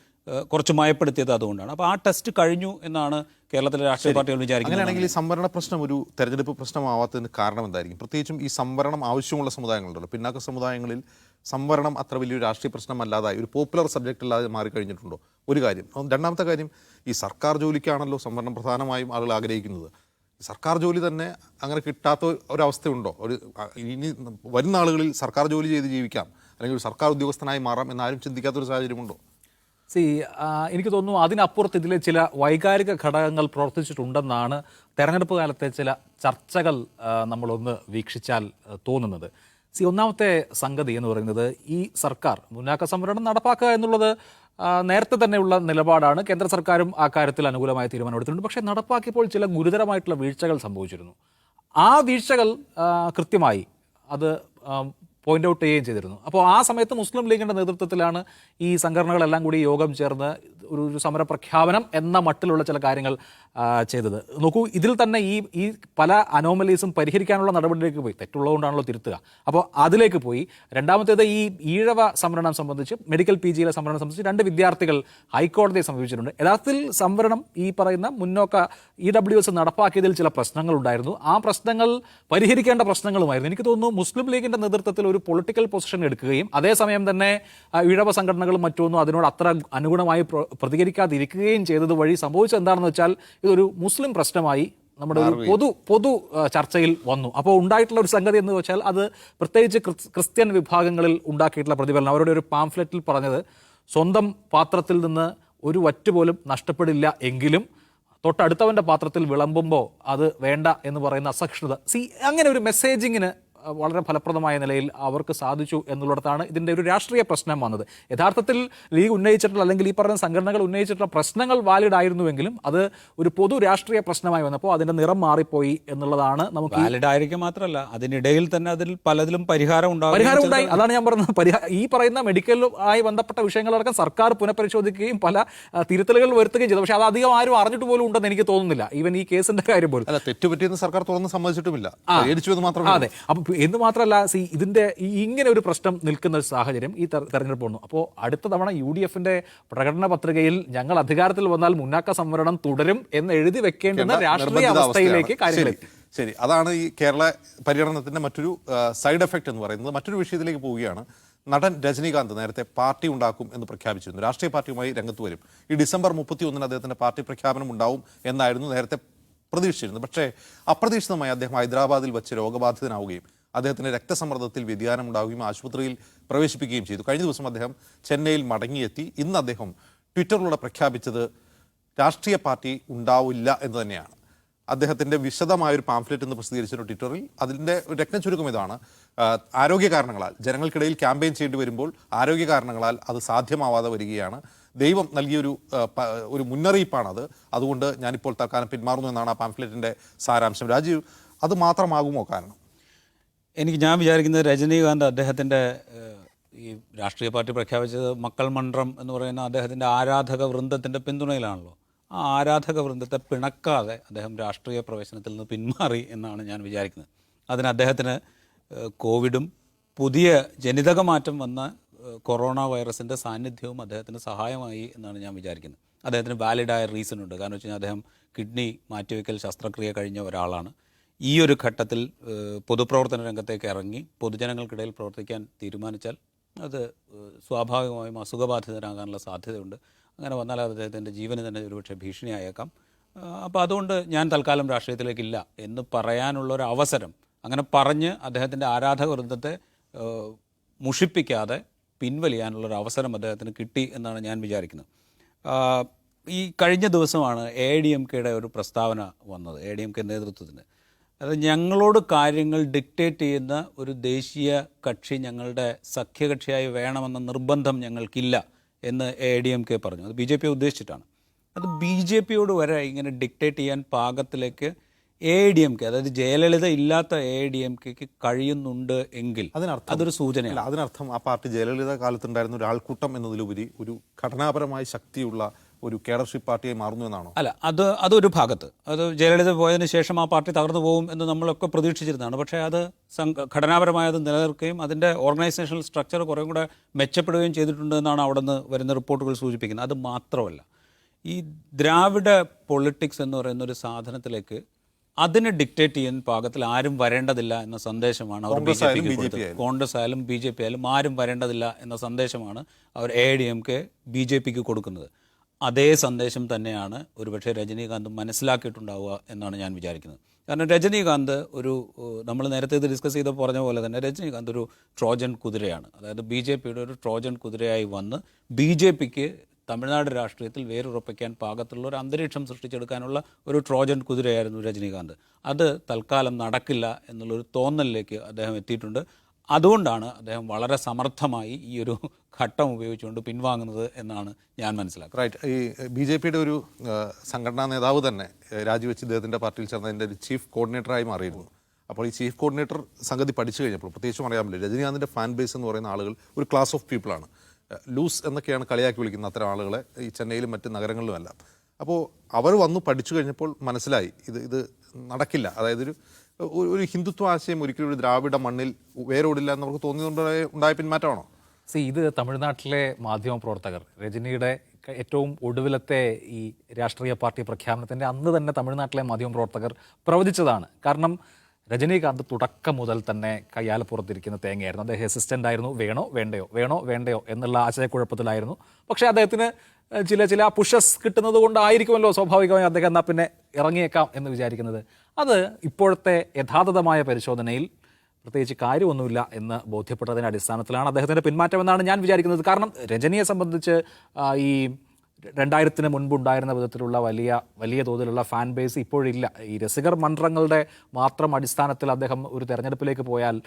കുറച്ച് മയപ്പെടുത്തിയത് അതുകൊണ്ടാണ്. അപ്പോൾ ആ ടെസ്റ്റ് കഴിഞ്ഞു എന്നാണ് കേരളത്തിലെ രാഷ്ട്രീയ പാർട്ടികൾ വിചാരിക്കുന്നത്. അങ്ങനെയാണെങ്കിൽ ഈ സംവരണ പ്രശ്നം ഒരു തെരഞ്ഞെടുപ്പ് പ്രശ്നമാവാത്തതിന് കാരണം എന്തായിരിക്കും? പ്രത്യേകിച്ചും ഈ സംവരണം ആവശ്യമുള്ള സമുദായങ്ങളുണ്ടല്ലോ, പിന്നാക്ക സമുദായങ്ങളിൽ സംവരണം അത്ര വലിയൊരു രാഷ്ട്രീയ പ്രശ്നമല്ലാതായി ഒരു പോപ്പുലർ സബ്ജക്റ്റ് അല്ലാതെ മാറിക്കഴിഞ്ഞിട്ടുണ്ടോ? ഒരു കാര്യം. രണ്ടാമത്തെ കാര്യം, ഈ സർക്കാർ ജോലിക്കാണല്ലോ സംവരണം പ്രധാനമായും ആളുകൾ ആഗ്രഹിക്കുന്നത്. സർക്കാർ ജോലി തന്നെ അങ്ങനെ കിട്ടാത്ത ഒരവസ്ഥയുണ്ടോ? ഇനി വരുന്ന ആളുകളിൽ സർക്കാർ ജോലി ചെയ്ത് ജീവിക്കാം അല്ലെങ്കിൽ ഒരു സർക്കാർ ഉദ്യോഗസ്ഥനായി മാറാം എന്നാരും ചിന്തിക്കാത്തൊരു സാഹചര്യമുണ്ടോ? എനിക്ക് തോന്നുന്നു അതിനപ്പുറത്ത് ഇതിലെ ചില വൈകാരിക ഘടകങ്ങൾ പ്രവർത്തിച്ചിട്ടുണ്ടെന്നാണ് തെരഞ്ഞെടുപ്പ് കാലത്തെ ചില ചർച്ചകൾ നമ്മളൊന്ന് വീക്ഷിച്ചാൽ തോന്നുന്നത്. ഒന്നാമത്തെ സംഗതി എന്ന് പറയുന്നത് ഈ സർക്കാർ മുന്നാക്ക സംവരണം നടപ്പാക്കുക എന്നുള്ളത് നേരത്തെ തന്നെയുള്ള നിലപാടാണ്. കേന്ദ്ര സർക്കാരും ആ കാര്യത്തിൽ അനുകൂലമായ തീരുമാനമെടുത്തിട്ടുണ്ട്. പക്ഷേ നടപ്പാക്കിയപ്പോൾ ചില ഗുരുതരമായിട്ടുള്ള വീഴ്ചകൾ സംഭവിച്ചിരുന്നു. ആ വീഴ്ചകൾ കൃത്യമായി അത് പോയിന്റ് ഔട്ട് ചെയ്യുകയും ചെയ്തിരുന്നു. അപ്പോൾ ആ സമയത്ത് മുസ്ലിം ലീഗിൻ്റെ നേതൃത്വത്തിലാണ് ഈ സംഘടനകളെല്ലാം കൂടി യോഗം ചേർന്ന് ഒരു സമരപ്രഖ്യാപനം എന്ന മട്ടിലുള്ള ചില കാര്യങ്ങൾ ചെയ്തത്. നോക്കൂ, ഇതിൽ തന്നെ ഈ പല അനോമലീസും പരിഹരിക്കാനുള്ള നടപടിയിലേക്ക് പോയി. തെറ്റുള്ളതുകൊണ്ടാണല്ലോ തിരുത്തുക. അപ്പോൾ അതിലേക്ക് പോയി. രണ്ടാമത്തേത് ഈ ഈഴവ സംവരണം സംബന്ധിച്ച്, മെഡിക്കൽ PGയിലെ സംവരണം സംബന്ധിച്ച് 2 വിദ്യാർത്ഥികൾ ഹൈക്കോടതിയെ സമീപിച്ചിട്ടുണ്ട്. യഥാർത്ഥത്തിൽ സംവരണം ഈ പറയുന്ന മുന്നോക്ക EWS നടപ്പാക്കിയതിൽ ചില പ്രശ്നങ്ങളുണ്ടായിരുന്നു. ആ പ്രശ്നങ്ങൾ പരിഹരിക്കേണ്ട പ്രശ്നങ്ങളുമായിരുന്നു. എനിക്ക് തോന്നുന്നു മുസ്ലിം ലീഗിൻ്റെ നേതൃത്വത്തിൽ ഒരു പൊളിറ്റിക്കൽ പൊസിഷൻ എടുക്കുകയും അതേസമയം തന്നെ ഈഴവ സംഘടനകളും മറ്റൊന്നും അതിനോട് അത്ര അനുഗുണമായി പ്രതികരിക്കാതിരിക്കുകയും ചെയ്തത് വഴി സംഭവിച്ചത് എന്താണെന്ന് വെച്ചാൽ ഇതൊരു മുസ്ലിം പ്രശ്നമായി നമ്മുടെ ഒരു പൊതു ചർച്ചയിൽ വന്നു. അപ്പോൾ ഉണ്ടായിട്ടുള്ള ഒരു സംഗതി എന്ന് വെച്ചാൽ അത് പ്രത്യേകിച്ച് ക്രിസ്ത്യൻ വിഭാഗങ്ങളിൽ ഉണ്ടാക്കിയിട്ടുള്ള പ്രതിഫലനം. അവരുടെ ഒരു പാംഫ്ലെറ്റിൽ പറഞ്ഞത് സ്വന്തം പാത്രത്തിൽ നിന്ന് ഒരു വറ്റ് പോലും നഷ്ടപ്പെടില്ല എങ്കിലും തൊട്ടടുത്തവൻ്റെ പാത്രത്തിൽ വിളമ്പുമ്പോൾ അത് വേണ്ട എന്ന് പറയുന്ന അസഹിഷ്ണുത. അങ്ങനെ ഒരു മെസ്സേജിങ്ങിന് വളരെ ഫലപ്രദമായ നിലയിൽ അവർക്ക് സാധിച്ചു എന്നുള്ളിടത്താണ് ഇതിൻ്റെ ഒരു രാഷ്ട്രീയ പ്രശ്നം വന്നത്. യഥാർത്ഥത്തിൽ ലീഗ് ഉന്നയിച്ചിട്ടുള്ള അല്ലെങ്കിൽ ഈ പറയുന്ന സംഘടനകൾ ഉന്നയിച്ചിട്ടുള്ള പ്രശ്നങ്ങൾ വാലിഡ് ആയിരുന്നുവെങ്കിലും അത് ഒരു പൊതു രാഷ്ട്രീയ പ്രശ്നമായി വന്നപ്പോൾ അതിൻ്റെ നിറം മാറിപ്പോയി എന്നുള്ളതാണ് നമുക്ക്. വാലിഡ് ആയിരിക്കും മാത്രമല്ല, അതിനിടയിൽ തന്നെ അതിൽ പലതിലും പരിഹാരം ഉണ്ടായി. അതാണ് ഞാൻ പറഞ്ഞത്. ഈ പറയുന്ന മെഡിക്കലുമായി ബന്ധപ്പെട്ട വിഷയങ്ങളടക്കം സർക്കാർ പുനഃപരിശോധിക്കുകയും പല തിരുത്തലുകൾ വരുത്തുകയും ചെയ്തു. പക്ഷേ അത് അധികം ആരും അറിഞ്ഞിട്ട് പോലും ഉണ്ടെന്ന് എനിക്ക് തോന്നുന്നില്ല. ഈവൻ ഈ കേസിന്റെ കാര്യം പോലും തെറ്റുപറ്റിയെന്ന് സർക്കാർ തുറന്ന് സമ്മതിച്ചിട്ടുമില്ല. അതെ. എന്ന് മാത്രമല്ല, ഇതിന്റെ ഇങ്ങനെ ഒരു പ്രശ്നം നിൽക്കുന്ന ഒരു സാഹചര്യം ഈ തെരഞ്ഞെടുപ്പ് വന്നു. അപ്പോൾ അടുത്ത തവണ UDFന്റെ പ്രകടന പത്രികയിൽ ഞങ്ങൾ അധികാരത്തിൽ വന്നാൽ മുന്നാക്ക സംവരണം തുടരും എന്ന് എഴുതി വെക്കേണ്ടുന്ന രാഷ്ട്രീയ അവസ്ഥയിലേക്ക് കാര്യങ്ങൾ. ശരി, അതാണ് ഈ കേരള പര്യടനത്തിന്റെ മറ്റൊരു സൈഡ് എഫക്റ്റ് എന്ന് പറയുന്നത്. മറ്റൊരു വിഷയത്തിലേക്ക് പോവുകയാണ്. നടൻ രജനീകാന്ത് നേരത്തെ പാർട്ടി ഉണ്ടാക്കും എന്ന് പ്രഖ്യാപിച്ചിരുന്നു. രാഷ്ട്രീയ പാർട്ടിയുമായി രംഗത്ത് വരും. ഈ ഡിസംബർ 31 അദ്ദേഹത്തിന്റെ പാർട്ടി പ്രഖ്യാപനം ഉണ്ടാവും എന്നായിരുന്നു നേരത്തെ പ്രതീക്ഷിച്ചിരുന്നത്. പക്ഷേ അപ്രതീക്ഷിതമായി അദ്ദേഹം ഹൈദരാബാദിൽ വെച്ച് രോഗബാധിതനാവുകയും അദ്ദേഹത്തിന് രക്തസമ്മർദ്ദത്തിൽ വ്യതിയാനം ഉണ്ടാവുകയും ആശുപത്രിയിൽ പ്രവേശിപ്പിക്കുകയും ചെയ്തു. കഴിഞ്ഞ ദിവസം അദ്ദേഹം ചെന്നൈയിൽ മടങ്ങിയെത്തി. ഇന്ന് അദ്ദേഹം ട്വിറ്ററിലൂടെ പ്രഖ്യാപിച്ചത് രാഷ്ട്രീയ പാർട്ടി ഉണ്ടാവില്ല എന്ന് തന്നെയാണ്. അദ്ദേഹത്തിൻ്റെ വിശദമായൊരു പാംഫ്ലെറ്റ് എന്ന് പ്രസിദ്ധീകരിച്ചിരുന്നു ട്വിറ്ററിൽ. അതിൻ്റെ രത്ന ചുരുക്കം ഇതാണ്: ആരോഗ്യ കാരണങ്ങളാൽ ജനങ്ങൾക്കിടയിൽ ക്യാമ്പയിൻ ചെയ്യേണ്ടി വരുമ്പോൾ ആരോഗ്യ കാരണങ്ങളാൽ അത് സാധ്യമാവാതെ വരികയാണ്. ദൈവം നൽകിയൊരു മുന്നറിയിപ്പാണത്. അതുകൊണ്ട് ഞാനിപ്പോൾ തൽക്കാലം പിന്മാറുന്നു എന്നാണ് ആ പാംഫ്ലെറ്റിൻ്റെ സാരാംശം. രാജീവ്, അത് മാത്രമാകുമോ കാരണം? ഞാൻ വിചാരിക്കുന്നത് രജനീകാന്ത് അദ്ദേഹത്തിൻ്റെ ഈ രാഷ്ട്രീയ പാർട്ടി പ്രഖ്യാപിച്ചത് മക്കൾ മണ്ഡലം എന്ന് പറയുന്ന അദ്ദേഹത്തിൻ്റെ ആരാധക വൃന്ദത്തിൻ്റെ പിന്തുണയിലാണല്ലോ. ആ ആരാധക വൃന്ദത്തെ പിണക്കാതെ അദ്ദേഹം രാഷ്ട്രീയ പ്രവേശനത്തിൽ നിന്ന് പിന്മാറി എന്നാണ് ഞാൻ വിചാരിക്കുന്നത്. അതിന് അദ്ദേഹത്തിന് കോവിഡും പുതിയ ജനിതക മാറ്റം വന്ന കൊറോണ വൈറസിൻ്റെ സാന്നിധ്യവും അദ്ദേഹത്തിന് സഹായമായി എന്നാണ് ഞാൻ വിചാരിക്കുന്നത്. അദ്ദേഹത്തിന് വാലിഡായ റീസൺ ഉണ്ട്. കാരണം വെച്ച് കഴിഞ്ഞാൽ അദ്ദേഹം കിഡ്നി മാറ്റിവെക്കൽ ശസ്ത്രക്രിയ കഴിഞ്ഞ ഒരാളാണ്. ഈ ഒരു ഘട്ടത്തിൽ പൊതുപ്രവർത്തന രംഗത്തേക്ക് ഇറങ്ങി പൊതുജനങ്ങൾക്കിടയിൽ പ്രവർത്തിക്കാൻ തീരുമാനിച്ചാൽ അത് സ്വാഭാവികമായും അസുഖബാധിതനാകാനുള്ള സാധ്യതയുണ്ട്. അങ്ങനെ വന്നാൽ അദ്ദേഹത്തിൻ്റെ ജീവന് തന്നെ ഒരുപക്ഷെ ഭീഷണിയായേക്കാം. അപ്പോൾ അതുകൊണ്ട് ഞാൻ തൽക്കാലം രാഷ്ട്രീയത്തിലേക്കില്ല എന്ന് പറയാനുള്ളൊരു അവസരം, അങ്ങനെ പറഞ്ഞ് അദ്ദേഹത്തിൻ്റെ ആരാധക വൃന്ദത്തെ മുഷിപ്പിക്കാതെ പിൻവലിയാനുള്ളൊരു അവസരം അദ്ദേഹത്തിന് കിട്ടി എന്നാണ് ഞാൻ വിചാരിക്കുന്നത്. ഈ കഴിഞ്ഞ ദിവസമാണ് AIADMKയുടെ ഒരു പ്രസ്താവന വന്നത്, AIADMK നേതൃത്വത്തിന്. അത് ഞങ്ങളോട് കാര്യങ്ങൾ ഡിക്റ്റേറ്റ് ചെയ്യുന്ന ഒരു ദേശീയ കക്ഷി ഞങ്ങളുടെ സഖ്യകക്ഷിയായി വേണമെന്ന നിർബന്ധം ഞങ്ങൾക്കില്ല എന്ന് AIADMK പറഞ്ഞു. അത് BJP ഉദ്ദേശിച്ചിട്ടാണ്. അത് BJPയോട് വരെ ഇങ്ങനെ ഡിക്റ്റേറ്റ് ചെയ്യാൻ പാകത്തിലേക്ക് AIADMK, അതായത് ജയലളിത ഇല്ലാത്ത AIADMKക്ക് കഴിയുന്നുണ്ട് എങ്കിൽ അതൊരു സൂചനയാണ്. അതിനർത്ഥം ആ പാർട്ടി ജയലളിത കാലത്തുണ്ടായിരുന്ന ഒരു ആൾക്കൂട്ടം എന്നതിലുപരി ഒരു ഘടനാപരമായ ശക്തിയുള്ള ഒരു കേഡർഷിപ്പ് പാർട്ടിയായി മാറുന്നു എന്നാണോ? അല്ല, അതൊരു ഭാഗത്ത്. അത് ജയലളിത പോയതിന് ശേഷം ആ പാർട്ടി തകർന്നു പോകും എന്ന് നമ്മളൊക്കെ പ്രതീക്ഷിച്ചിരുന്നതാണ്. പക്ഷേ അത് ഘടനാപരമായത് നിലനിൽക്കുകയും അതിൻ്റെ ഓർഗനൈസേഷണൽ സ്ട്രക്ചർ കുറേ കൂടെ മെച്ചപ്പെടുകയും ചെയ്തിട്ടുണ്ട് എന്നാണ് അവിടെ നിന്ന് വരുന്ന റിപ്പോർട്ടുകൾ സൂചിപ്പിക്കുന്നത്. അത് മാത്രമല്ല, ഈ ദ്രാവിഡ പൊളിറ്റിക്സ് എന്ന് പറയുന്ന ഒരു സാധനത്തിലേക്ക് അതിനെ ഡിക്റ്റേറ്റ് ചെയ്യാൻ പാകത്തിൽ ആരും വരേണ്ടതില്ല എന്ന സന്ദേശമാണ് അവർ BJPക്ക് കൊടുത്തത്. കോൺഗ്രസ് ആയാലും BJP ആയാലും ആരും വരേണ്ടതില്ല എന്ന സന്ദേശമാണ് അവർ AIADMK BJPക്ക് കൊടുക്കുന്നത്. അതേ സന്ദേശം തന്നെയാണ് ഒരുപക്ഷെ രജനീകാന്ത് മനസ്സിലാക്കിയിട്ടുണ്ടാവുക എന്നാണ് ഞാൻ വിചാരിക്കുന്നത്. കാരണം രജനീകാന്ത് നമ്മൾ നേരത്തെ ഇത് ഡിസ്കസ് ചെയ്ത് പറഞ്ഞ പോലെ തന്നെ രജനീകാന്ത് ഒരു ട്രോജൻ കുതിരയാണ്. അതായത് BJPയുടെ ഒരു ട്രോജൻ കുതിരയായി വന്ന് BJPക്ക് തമിഴ്നാട് രാഷ്ട്രീയത്തിൽ വേരുറപ്പിക്കാൻ പാകത്തുള്ള ഒരു അന്തരീക്ഷം സൃഷ്ടിച്ചെടുക്കാനുള്ള ഒരു ട്രോജൻ കുതിരയായിരുന്നു രജനീകാന്ത്. അത് തൽക്കാലം നടക്കില്ല എന്നുള്ളൊരു തോന്നലിലേക്ക് അദ്ദേഹം എത്തിയിട്ടുണ്ട്. അതുകൊണ്ടാണ് അദ്ദേഹം വളരെ സമർത്ഥമായി ഈ ഒരു ഘട്ടം ഉപയോഗിച്ചുകൊണ്ട് പിൻവാങ്ങുന്നത് എന്നാണ് ഞാൻ മനസ്സിലാക്കുന്നത്. റൈറ്റ്. ഈ BJPയുടെ ഒരു സംഘടനാ നേതാവ് തന്നെ രാജിവെച്ച് ഇദ്ദേഹത്തിൻ്റെ പാർട്ടിയിൽ ചേർന്നതിൻ്റെ ഒരു ചീഫ് കോർഡിനേറ്ററായി മാറിയിരുന്നു. അപ്പോൾ ഈ ചീഫ് കോർഡിനേറ്റർ സംഗതി പഠിച്ചു കഴിഞ്ഞപ്പോൾ പ്രത്യേകിച്ചും അറിയാമല്ലോ, രജനീകാന്തിൻ്റെ ഫാൻ ബേസ് എന്ന് പറയുന്ന ആളുകൾ ഒരു ക്ലാസ് ഓഫ് പീപ്പിളാണ്. ലൂസ് എന്നൊക്കെയാണ് കളിയാക്കി വിളിക്കുന്ന അത്തരം ആളുകളെ ഈ ചെന്നൈയിലും മറ്റ് നഗരങ്ങളിലുമെല്ലാം. അപ്പോൾ അവർ വന്നു പഠിച്ചു കഴിഞ്ഞപ്പോൾ മനസ്സിലായി ഇത് നടക്കില്ല. അതായത് ഒരു ഹിന്ദുത്വ ആശയം ഒരിക്കലും ഒരു ദ്രാവിഡ മണ്ണിൽ വേരോടില്ല എന്ന് നമുക്ക് ഉണ്ടായ പിന്മാറ്റമാണോ? ഇത് തമിഴ്നാട്ടിലെ മാധ്യമ പ്രവർത്തകർ രജനിയുടെ ഏറ്റവും ഒടുവിലത്തെ ഈ രാഷ്ട്രീയ പാർട്ടി പ്രഖ്യാപനത്തിൻ്റെ അന്ന് തന്നെ തമിഴ്നാട്ടിലെ മാധ്യമ പ്രവർത്തകർ പ്രവചിച്ചതാണ്. കാരണം രജനീകാന്ത് തുടക്കം മുതൽ തന്നെ കയ്യാലപ്പുറത്തിരിക്കുന്ന തേങ്ങയായിരുന്നു. അദ്ദേഹം അസിസ്റ്റൻ്റ് ആയിരുന്നു. വേണോ വേണ്ടയോ എന്നുള്ള ആശയക്കുഴപ്പത്തിലായിരുന്നു. പക്ഷേ അദ്ദേഹത്തിന് ചില പുഷസ് കിട്ടുന്നത് കൊണ്ടായിരിക്കുമല്ലോ സ്വാഭാവികമായി അദ്ദേഹം എന്നാൽ പിന്നെ ഇറങ്ങിയേക്കാം എന്ന് വിചാരിക്കുന്നത്. അത് ഇപ്പോഴത്തെ യഥാർത്ഥമായ പരിശോധനയിൽ പ്രത്യേകിച്ച് കാര്യമൊന്നുമില്ല എന്ന് ബോധ്യപ്പെട്ടതിൻ്റെ അടിസ്ഥാനത്തിലാണ് അദ്ദേഹത്തിൻ്റെ പിന്മാറ്റമെന്നാണ് ഞാൻ വിചാരിക്കുന്നത്. കാരണം രജനിയെ സംബന്ധിച്ച് ഈ 2000-ന് മുൻപുണ്ടായിരുന്ന വിധത്തിലുള്ള വലിയ തോതിലുള്ള ഫാൻ ബേസ് ഇപ്പോഴില്ല. ഈ രസികർ മന്ത്രങ്ങളുടെ മാത്രം അടിസ്ഥാനത്തിൽ അദ്ദേഹം ഒരു തെരഞ്ഞെടുപ്പിലേക്ക് പോയാൽ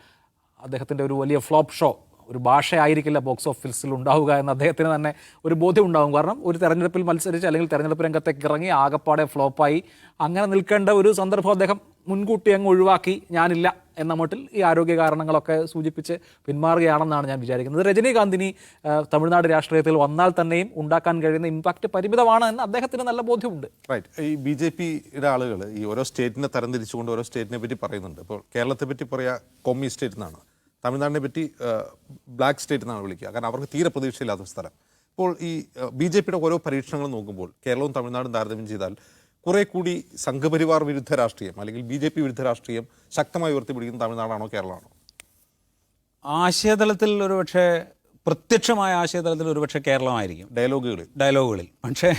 അദ്ദേഹത്തിൻ്റെ ഒരു വലിയ ഫ്ലോപ്പ് ഷോ, ഒരു ഭാഷയായിരിക്കില്ല ബോക്സ് ഓഫീസിൽ ഉണ്ടാവുക എന്ന് അദ്ദേഹത്തിന് തന്നെ ഒരു ബോധ്യം ഉണ്ടാകും. കാരണം ഒരു തെരഞ്ഞെടുപ്പിൽ മത്സരിച്ച് അല്ലെങ്കിൽ തെരഞ്ഞെടുപ്പ് രംഗത്തേക്ക് ഇറങ്ങി ആകപ്പാടെ ഫ്ലോപ്പായി അങ്ങനെ നിൽക്കേണ്ട ഒരു സന്ദർഭം അദ്ദേഹം മുൻകൂട്ടി അങ്ങ് ഒഴിവാക്കി. ഞാനില്ല എന്ന മട്ടിൽ ഈ ആരോഗ്യ കാരണങ്ങളൊക്കെ സൂചിപ്പിച്ച് പിന്മാറുകയാണെന്നാണ് ഞാൻ വിചാരിക്കുന്നത്. രജനീകാന്തിനി തമിഴ്നാട് രാഷ്ട്രീയത്തിൽ വന്നാൽ തന്നെയും ഉണ്ടാക്കാൻ കഴിയുന്ന ഇമ്പാക്റ്റ് പരിമിതമാണ് എന്ന് അദ്ദേഹത്തിന് നല്ല ബോധ്യമുണ്ട്. റൈറ്റ്. ഈ BJPയുടെ ആളുകൾ ഈ ഓരോ സ്റ്റേറ്റിനെ തരംതിരിച്ചുകൊണ്ട് ഓരോ സ്റ്റേറ്റിനെ പറ്റി പറയുന്നുണ്ട്. ഇപ്പോൾ കേരളത്തെ പറ്റി പറയുക കൊമ്മി സ്റ്റേറ്റ് എന്നാണ്, തമിഴ്നാടിനെ പറ്റി ബ്ലാക്ക് സ്റ്റേറ്റ് എന്നാണ് വിളിക്കുക. കാരണം അവർക്ക് തീരെ പ്രതീക്ഷയില്ലാത്ത സ്ഥലം. ഇപ്പോൾ ഈ BJPയുടെ ഓരോ പരീക്ഷണങ്ങൾ നോക്കുമ്പോൾ കേരളവും തമിഴ്നാടും താരതമ്യം ചെയ്താൽ കുറെ കൂടി സംഘപരിവാർ വിരുദ്ധ രാഷ്ട്രീയം അല്ലെങ്കിൽ BJP വിരുദ്ധ രാഷ്ട്രീയം ശക്തമായി ഉയർത്തിപ്പിടിക്കുന്ന തമിഴ്നാടാണോ കേരളമാണോ? ആശയതലത്തിൽ ഒരുപക്ഷെ, പ്രത്യക്ഷമായ ആശയതലത്തിൽ ഒരുപക്ഷെ കേരളമായിരിക്കും ഡയലോഗുകളിൽ. പക്ഷേ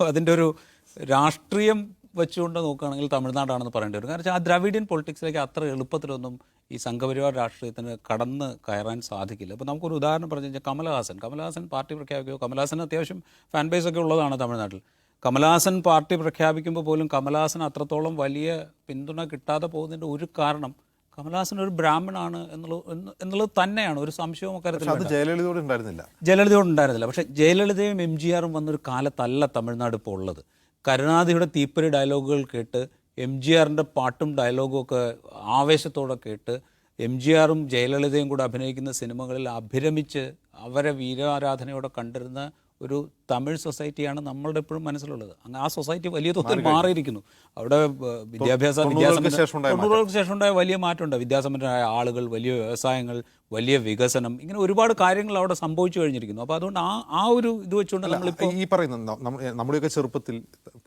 അതിൻ്റെ ഒരു രാഷ്ട്രീയം വെച്ചുകൊണ്ട് നോക്കുകയാണെങ്കിൽ തമിഴ്നാടാണെന്ന് പറയേണ്ടി വരും. കാരണം വെച്ചാൽ ആ ദ്രാവിഡിയൻ പൊളിറ്റിക്സിലേക്ക് അത്ര എളുപ്പത്തിലൊന്നും ഈ സംഘപരിവാർ രാഷ്ട്രീയത്തിന് കടന്ന് കയറാൻ സാധിക്കില്ല. ഇപ്പോൾ നമുക്കൊരു ഉദാഹരണം പറഞ്ഞു കഴിഞ്ഞാൽ കമൽഹാസൻ പാർട്ടി പ്രഖ്യാപിക്കുമ്പോൾ, കമൽഹാസൻ അത്യാവശ്യം ഫാൻ ബേസ് ഒക്കെ ഉള്ളതാണ് തമിഴ്നാട്ടിൽ. കമൽഹാസൻ പാർട്ടി പ്രഖ്യാപിക്കുമ്പോൾ പോലും കമൽഹാസൻ അത്രത്തോളം വലിയ പിന്തുണ കിട്ടാതെ പോകുന്നതിൻ്റെ ഒരു കാരണം കമൽഹാസൻ ഒരു ബ്രാഹ്മണാണ് എന്നുള്ളത് തന്നെയാണ്. ഒരു സംശയവും അക്കാര്യത്തിൽ ജയലളിതയോട് ഉണ്ടായിരുന്നില്ല. പക്ഷേ ജയലളിതയും MGRും വന്നൊരു കാലത്തല്ല തമിഴ്നാട് ഇപ്പോൾ ഉള്ളത്. കരുണാനിധിയുടെ തീപ്പൊരി ഡയലോഗുകൾ കേട്ട് MGRൻ്റെ പാട്ടും ഡയലോഗും ഒക്കെ ആവേശത്തോടെ കേട്ട് MGRും ജയലളിതയും കൂടെ അഭിനയിക്കുന്ന സിനിമകളിൽ അഭിരമിച്ച് അവരെ വീരാരാധനയോടെ കണ്ടിരുന്ന ഒരു തമിഴ് സൊസൈറ്റിയാണ് നമ്മളുടെ എപ്പോഴും മനസ്സിലുള്ളത്. അങ്ങനെ ആ സൊസൈറ്റി വലിയ തോതിൽ മാറിയിരിക്കുന്നു. അവിടെ തൊണ്ണൂറുകൾക്ക് ശേഷം ഉണ്ടായ വലിയ മാറ്റമുണ്ട്. വിദ്യാസമ്പന്നരായ ആളുകൾ, വലിയ വ്യവസായങ്ങൾ, വലിയ വികസനം, ഇങ്ങനെ ഒരുപാട് കാര്യങ്ങൾ അവിടെ സംഭവിച്ചു കഴിഞ്ഞിരിക്കുന്നു. അപ്പോൾ അതുകൊണ്ട് ആ ഒരു ഇത് വെച്ചുകൊണ്ട് നമ്മളിപ്പോൾ ഈ പറയുന്ന നമ്മുടെയൊക്കെ ചെറുപ്പത്തിൽ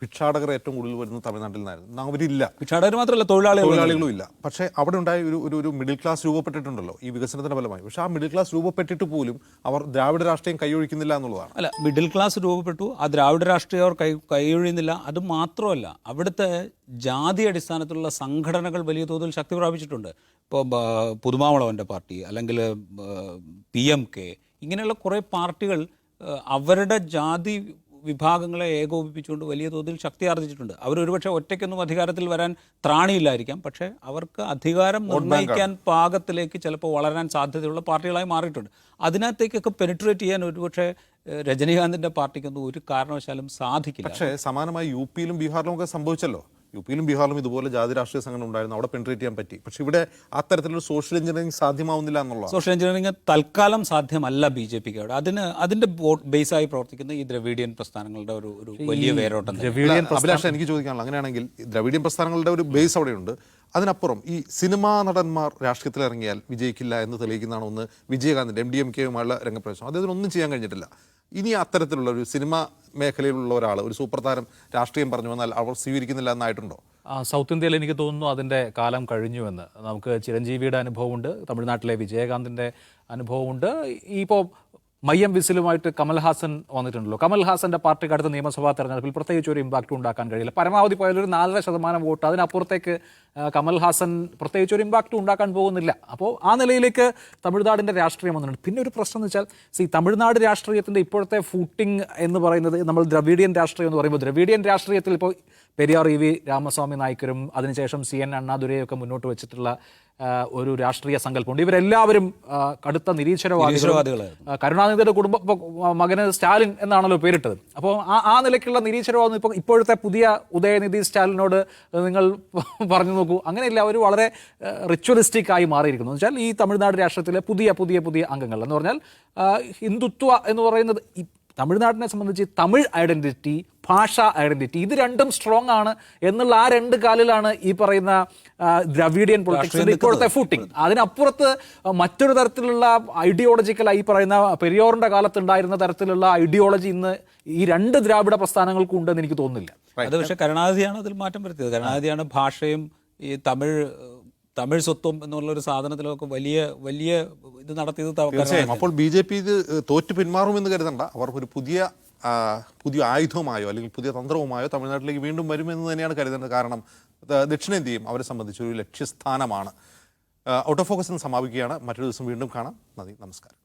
ഭിക്ഷാടകർ ഏറ്റവും കൂടുതൽ വരുന്നത് തമിഴ്നാട്ടിൽ നിന്നായിരുന്നു. അവരില്ല, ഭിക്ഷാടകർ മാത്രമല്ല തൊഴിലാളികളും ഇല്ല. പക്ഷേ അവിടെ ഉണ്ടായ ഒരു മിഡിൽ ക്ലാസ് രൂപപ്പെട്ടിട്ടുണ്ടല്ലോ ഈ വികസനത്തിന്റെ ഫലമായി. പക്ഷേ ആ മിഡിൽ ക്ലാസ് രൂപപ്പെട്ടിട്ട് പോലും അവർ ദ്രാവിഡ രാഷ്ട്രീയം കൈയൊഴിക്കുന്നില്ല എന്നുള്ളതാണ്. അല്ല, മിഡിൽ ക്ലാസ് രൂപപ്പെട്ടു, ആ ദ്രാവിഡ രാഷ്ട്രീയം അവർ കൈയൊഴിയുന്നില്ല. അത് മാത്രമല്ല, അവിടുത്തെ ജാതി അടിസ്ഥാനത്തിലുള്ള സംഘടനകൾ വലിയ തോതിൽ ശക്തി പ്രാപിച്ചിട്ടുണ്ട്. ഇപ്പോൾ പുതുമാവളവൻ്റെ പാർട്ടി അല്ലെങ്കിൽ PMK, ഇങ്ങനെയുള്ള കുറേ പാർട്ടികൾ അവരുടെ ജാതി വിഭാഗങ്ങളെ ഏകോപിപ്പിച്ചുകൊണ്ട് വലിയ തോതിൽ ശക്തി ആർജിച്ചിട്ടുണ്ട്. അവരൊരുപക്ഷെ ഒറ്റയ്ക്കൊന്നും അധികാരത്തിൽ വരാൻ ത്രാണിയില്ലായിരിക്കാം, പക്ഷേ അവർക്ക് അധികാരം നിർണ്ണയിക്കാൻ പാകത്തിലേക്ക് ചിലപ്പോൾ വളരാൻ സാധ്യതയുള്ള പാർട്ടികളായി മാറിയിട്ടുണ്ട്. അതിനകത്തേക്കൊക്കെ പെനിട്രേറ്റ് ചെയ്യാൻ ഒരുപക്ഷെ രജനീകാന്തിൻ്റെ പാർട്ടിക്കൊന്നും ഒരു കാരണവശാലും സാധിക്കില്ല. പക്ഷേ സമാനമായി UPയിലും ബീഹാറിലും ഒക്കെ സംഭവിച്ചല്ലോ. UPയിലും ബീഹാറിലും ഇതുപോലെ ജാതി രാഷ്ട്രീയ സംഘടന ഉണ്ടായിരുന്നു, അവിടെ പെനിട്രേറ്റ് ചെയ്യാൻ പറ്റി. പക്ഷേ ഇവിടെ ആ തരത്തിലുള്ള സോഷ്യൽ എഞ്ചിനീയറിംഗ് സാധ്യമാവുന്നില്ല എന്നുള്ളത്. സോഷ്യൽ എഞ്ചിനീയറിംഗ് തൽക്കാലം സാധ്യമല്ല BJPക്ക് അവിടെ. അതിൻ്റെ ബേസായി പ്രവർത്തിക്കുന്ന ഈ ദ്രവീഡിയൻ പ്രസ്ഥാനങ്ങളുടെ ഒരു വലിയ വേരോട്ടം. അഭിലാഷ, എനിക്ക് ചോദിക്കാനുള്ള, അങ്ങനെയാണെങ്കിൽ ദ്രവീഡിയൻ പ്രസ്ഥാനങ്ങളുടെ ഒരു ബേസ് അവിടെയുണ്ട്. അതിനപ്പുറം ഈ സിനിമാ നടന്മാർ രാഷ്ട്രീയത്തിൽ ഇറങ്ങിയാൽ വിജയിക്കില്ല എന്ന് തെളിയിക്കുന്നതാണ് ഒന്ന് വിജയകാന്തിൻ്റെ MDMKയുമായുള്ള രംഗപ്രവേശനം. അദ്ദേഹത്തിന് ഒന്നും ചെയ്യാൻ കഴിഞ്ഞിട്ടില്ല. ഇനി അത്തരത്തിലുള്ള ഒരു സിനിമാ മേഖലയിലുള്ള ഒരാൾ, ഒരു സൂപ്പർ താരം രാഷ്ട്രീയം പറഞ്ഞു വന്നാൽ അവർ സ്വീകരിക്കുന്നില്ല എന്നായിട്ടുണ്ടോ? സൗത്ത് ഇന്ത്യയിൽ എനിക്ക് തോന്നുന്നു അതിൻ്റെ കാലം കഴിഞ്ഞുവെന്ന്. നമുക്ക് ചിരഞ്ജീവിയുടെ അനുഭവമുണ്ട്, തമിഴ്നാട്ടിലെ വിജയകാന്തിൻ്റെ അനുഭവമുണ്ട്. ഇപ്പോൾ മയ്യം വിസിലുമായിട്ട് കമൽഹാസൻ വന്നിട്ടുണ്ടല്ലോ. കമൽഹാസന്റെ പാർട്ടിക്ക് അടുത്ത നിയമസഭാ തെരഞ്ഞെടുപ്പിൽ പ്രത്യേകിച്ച് ഒരു ഇമ്പാക്റ്റ് ഉണ്ടാക്കാൻ കഴിയില്ല. പരമാവധി പോയാലൊരു 4.5% വോട്ട്, അതിനപ്പുറത്തേക്ക് കമൽഹാസൻ പ്രത്യേകിച്ച് ഒരു ഇമ്പാക്റ്റ് ഉണ്ടാക്കാൻ പോകുന്നില്ല. അപ്പോൾ ആ നിലയിലേക്ക് തമിഴ്നാടിൻ്റെ രാഷ്ട്രീയം വന്നിട്ടുണ്ട്. പിന്നെ ഒരു പ്രശ്നം എന്ന് വെച്ചാൽ തമിഴ്നാട് രാഷ്ട്രീയത്തിൻ്റെ ഇപ്പോഴത്തെ ഫൂട്ടിംഗ് എന്ന് പറയുന്നത് നമ്മൾ ദ്രവീഡിയൻ രാഷ്ട്രീയം എന്ന് പറയുമ്പോൾ, ദ്രവീഡിയൻ രാഷ്ട്രീയത്തിൽ ഇപ്പോൾ പെരിയാർ EV രാമസ്വാമി നായ്ക്കരും അതിനുശേഷം CN അണ്ണാദുരൈയൊക്കെ മുന്നോട്ട് വെച്ചിട്ടുള്ള ഒരു രാഷ്ട്രീയ സങ്കല്പമുണ്ട്. ഇവരെല്ലാവരും കടുത്ത നിരീശ്വരവാദികളായിരുന്നു. കരുണാനിധിയുടെ മകന് സ്റ്റാലിൻ എന്നാണല്ലോ പേരിട്ടത്. അപ്പോൾ ആ നിലയ്ക്കുള്ള നിരീശ്വരവാദം ഇപ്പോഴത്തെ പുതിയ ഉദയനിധി സ്റ്റാലിനോട് നിങ്ങൾ പറഞ്ഞു നോക്കൂ. അങ്ങനെയല്ല, അവർ വളരെ റിച്വലിസ്റ്റിക് ആയി മാറിയിരിക്കുന്നു. എന്ന് വെച്ചാൽ ഈ തമിഴ്നാട് രാഷ്ട്രത്തിലെ പുതിയ അംഗങ്ങൾ എന്ന് പറഞ്ഞാൽ ഹിന്ദുത്വ എന്ന് പറയുന്നത് തമിഴ്നാടിനെ സംബന്ധിച്ച് തമിഴ് ഐഡന്റിറ്റി, ഭാഷാ ഐഡന്റിറ്റി, ഇത് രണ്ടും സ്ട്രോങ് ആണ് എന്നുള്ള ആ രണ്ട് കാലിലാണ് ഈ പറയുന്ന ദ്രവീഡിയൻ പൊളിറ്റിക്സിന്റെ ഇപ്പോഴത്തെ ഫൂട്ടിങ്. അതിനപ്പുറത്ത് മറ്റൊരു തരത്തിലുള്ള ഐഡിയോളജിക്കൽ ഈ പറയുന്ന പെരിയോറിന്റെ കാലത്തുണ്ടായിരുന്ന തരത്തിലുള്ള ഐഡിയോളജി ഇന്ന് ഈ രണ്ട് ദ്രാവിഡ പ്രസ്ഥാനങ്ങൾക്കും ഉണ്ടെന്ന് എനിക്ക് തോന്നുന്നില്ല. അത് പക്ഷേ കരുണാനിധിയാണ് അതിൽ മാറ്റം വരുത്തിയത്. കരുണാനിധിയാണ് ഭാഷയും ഈ തമിഴ് സ്വത്വം എന്നുള്ളൊരു സാധനത്തിലൊക്കെ വലിയ ഇത് നടത്തിയത്. തീർച്ചയായും. അപ്പോൾ BJP ഇത് തോറ്റു പിന്മാറുമെന്ന് കരുതണ്ട. അവർ ഒരു പുതിയ ആയുധമായോ അല്ലെങ്കിൽ പുതിയ തന്ത്രവുമായോ തമിഴ്നാട്ടിലേക്ക് വീണ്ടും വരുമെന്ന് തന്നെയാണ് കരുതേണ്ടത്. കാരണം ദക്ഷിണേന്ത്യയും അവരെ സംബന്ധിച്ചൊരു ലക്ഷ്യസ്ഥാനമാണ്. ഔട്ട് ഓഫ് ഫോക്കസ് സമാപിക്കുകയാണ്. മറ്റൊരു ദിവസം വീണ്ടും കാണാം. നന്ദി, നമസ്കാരം.